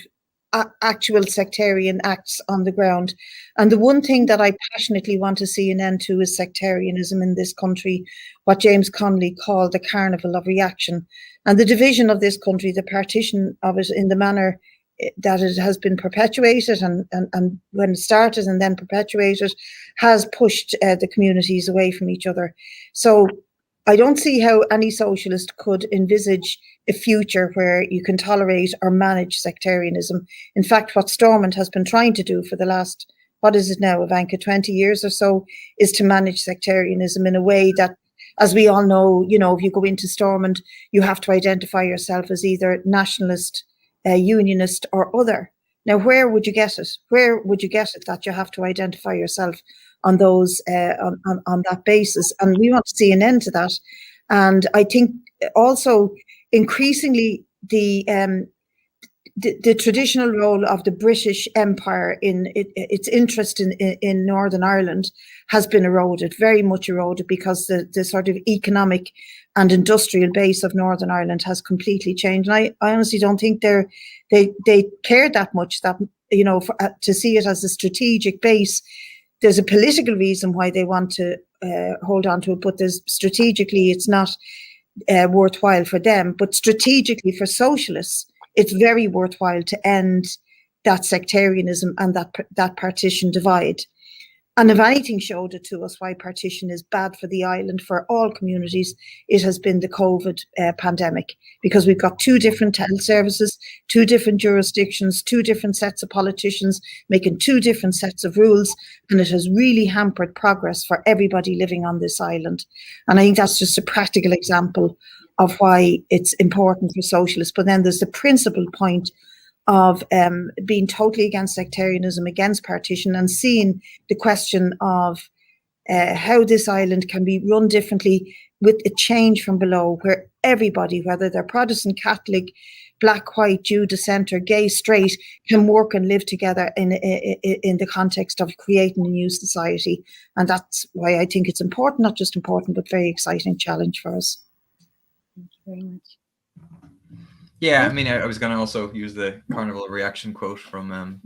actual sectarian acts on the ground. And the one thing that I passionately want to see an end to is sectarianism in this country, what James Connolly called the carnival of reaction. And the division of this country, the partition of it in the manner that it has been perpetuated and when it started and then perpetuated, has pushed the communities away from each other. So I don't see how any socialist could envisage a future where you can tolerate or manage sectarianism. In fact, what Stormont has been trying to do for the last, what is it now, Ivanka, 20 years or so, is to manage sectarianism in a way that, as we all know, if you go into Stormont, you have to identify yourself as either nationalist, unionist or other. Now, where would you get it? Where would you get it that you have to identify yourself on those on that basis? And we want to see an end to that. And I think also increasingly the traditional role of the British Empire in its interest in Northern Ireland has been eroded, very much eroded, because the sort of economic and industrial base of Northern Ireland has completely changed. And I honestly don't think they care that much that, to see it as a strategic base. There's a political reason why they want to hold on to it, but strategically it's not worthwhile for them. But strategically for socialists, it's very worthwhile to end that sectarianism and that partition divide. And if anything showed it to us why partition is bad for the island, for all communities, it has been the COVID pandemic, because we've got two different health services, two different jurisdictions, two different sets of politicians making two different sets of rules, and it has really hampered progress for everybody living on this island. And I think that's just a practical example of why it's important for socialists. But then there's the principal point of being totally against sectarianism, against partition, and seeing the question of how this island can be run differently with a change from below, where everybody, whether they're Protestant, Catholic, black, white, Jew, dissenter, gay, straight, can work and live together in the context of creating a new society. And that's why I think it's important, not just important, but very exciting challenge for us. Thank you very much. Yeah, I mean, I was going to also use the carnival reaction quote from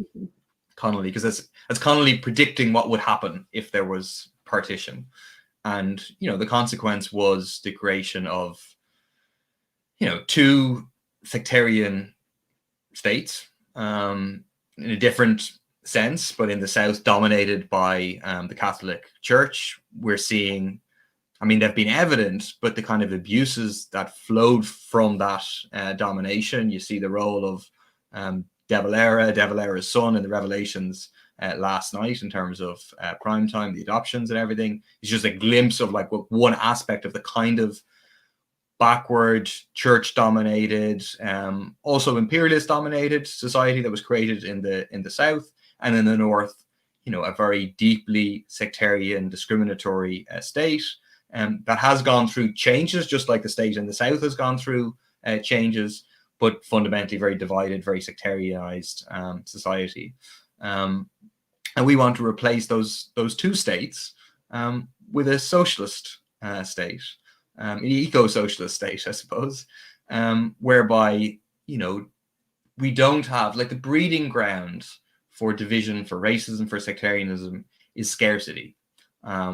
Connolly, because that's Connolly predicting what would happen if there was partition. And, the consequence was the creation of, two sectarian states in a different sense, but in the South dominated by the Catholic Church. We're seeing, they've been evident, but the kind of abuses that flowed from that domination. You see the role of De Valera's son in the revelations last night in terms of prime time, the adoptions and everything. It's just a glimpse of one aspect of the kind of backward, church-dominated, also imperialist-dominated society that was created in the South, and in the North, a very deeply sectarian, discriminatory state. That has gone through changes, just like the state in the South has gone through changes, but fundamentally very divided, very sectarianized society. And we want to replace those two states with a socialist state, an eco-socialist state, I suppose, whereby we don't have, like, the breeding ground for division, for racism, for sectarianism is scarcity,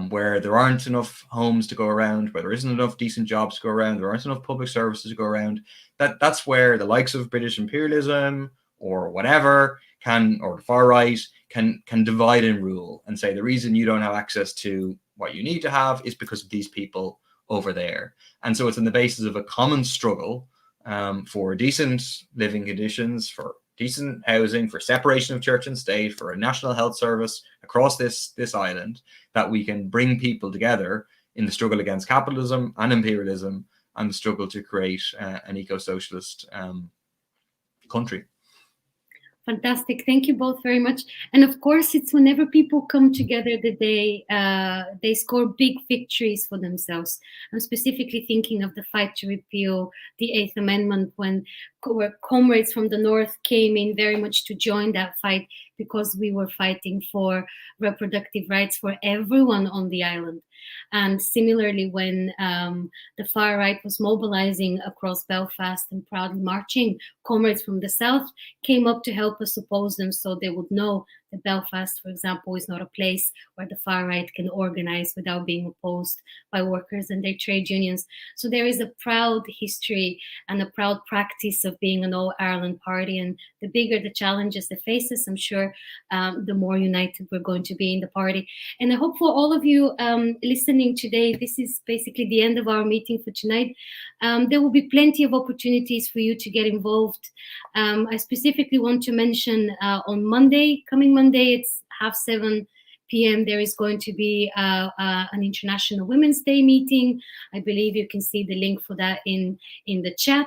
where there aren't enough homes to go around, where there isn't enough decent jobs to go around, there aren't enough public services to go around. That's where the likes of British imperialism or whatever or the far right can divide and rule and say the reason you don't have access to what you need to have is because of these people over there. And so it's on the basis of a common struggle for decent living conditions, for decent housing, for separation of church and state, for a national health service across this island, that we can bring people together in the struggle against capitalism and imperialism and the struggle to create an eco-socialist country. Fantastic. Thank you both very much. And of course, it's whenever people come together that they score big victories for themselves. I'm specifically thinking of the fight to repeal the 8th Amendment, when comrades from the North came in very much to join that fight, because we were fighting for reproductive rights for everyone on the island. And similarly, when the far right was mobilizing across Belfast and proudly marching, comrades from the South came up to help us oppose them, so they would know that Belfast, for example, is not a place where the far right can organize without being opposed by workers and their trade unions. So there is a proud history and a proud practice of being an all-Ireland party. And the bigger the challenges that face us, I'm sure the more united we're going to be in the party. And I hope for all of you listening today, this is basically the end of our meeting for tonight. There will be plenty of opportunities for you to get involved. I specifically want to mention on coming Monday, it's 7:30 p.m. There is going to be an International Women's Day meeting. I believe you can see the link for that in the chat.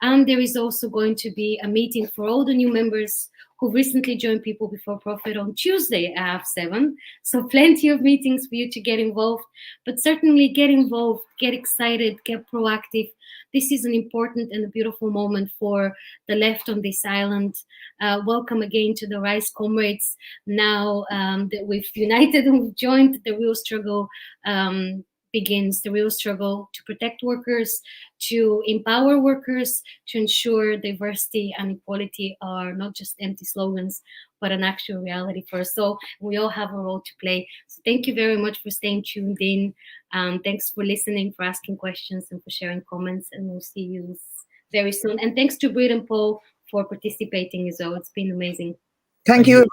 And there is also going to be a meeting for all the new members who recently joined People Before Profit on Tuesday at 7:30. So plenty of meetings for you to get involved, but certainly get involved, get excited, get proactive. This is an important and a beautiful moment for the left on this island. Welcome again to the Rise comrades. Now that we've united and we've joined, the real struggle begins, the real struggle to protect workers, to empower workers, to ensure diversity and equality are not just empty slogans, but an actual reality for us. So we all have a role to play. So thank you very much for staying tuned in. Thanks for listening, for asking questions, and for sharing comments. And we'll see you very soon. And thanks to Brit and Paul for participating as well. It's been amazing. Thank you.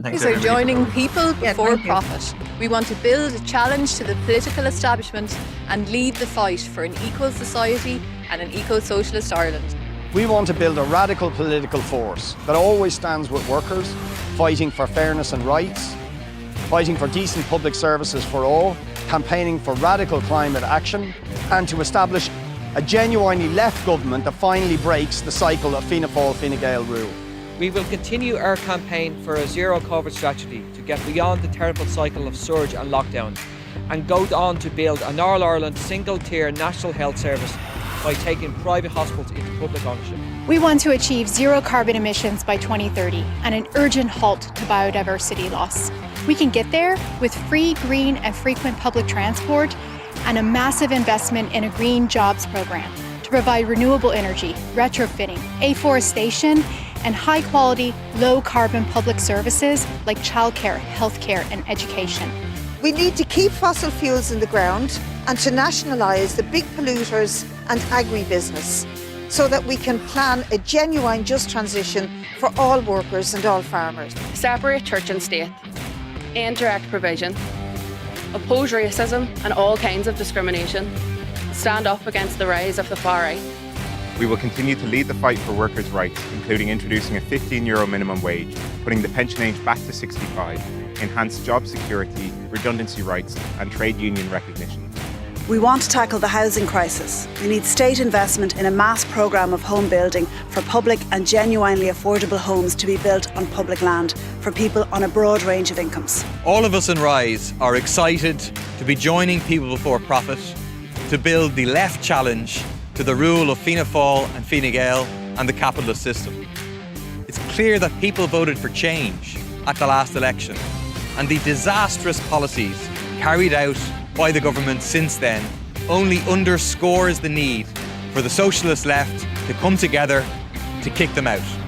These are joining People Before Profit. We want to build a challenge to the political establishment and lead the fight for an equal society and an eco-socialist Ireland. We want to build a radical political force that always stands with workers, fighting for fairness and rights, fighting for decent public services for all, campaigning for radical climate action, and to establish a genuinely left government that finally breaks the cycle of Fianna Fáil, Fine Gael rule. We will continue our campaign for a zero COVID strategy to get beyond the terrible cycle of surge and lockdown, and go on to build an All-Ireland single-tier national health service by taking private hospitals into public ownership. We want to achieve zero carbon emissions by 2030 and an urgent halt to biodiversity loss. We can get there with free, green and frequent public transport and a massive investment in a green jobs program to provide renewable energy, retrofitting, afforestation, and high-quality, low-carbon public services like childcare, healthcare and education. We need to keep fossil fuels in the ground and to nationalise the big polluters and agribusiness so that we can plan a genuine just transition for all workers and all farmers. Separate church and state, end direct provision, oppose racism and all kinds of discrimination, stand up against the rise of the far right. We will continue to lead the fight for workers' rights, including introducing a €15 minimum wage, putting the pension age back to 65, enhanced job security, redundancy rights and trade union recognition. We want to tackle the housing crisis. We need state investment in a mass programme of home building for public and genuinely affordable homes to be built on public land for people on a broad range of incomes. All of us in Rise are excited to be joining People Before Profit to build the left challenge to the rule of Fianna Fáil and Fine Gael and the capitalist system. It's clear that people voted for change at the last election, and the disastrous policies carried out by the government since then only underscores the need for the socialist left to come together, to kick them out.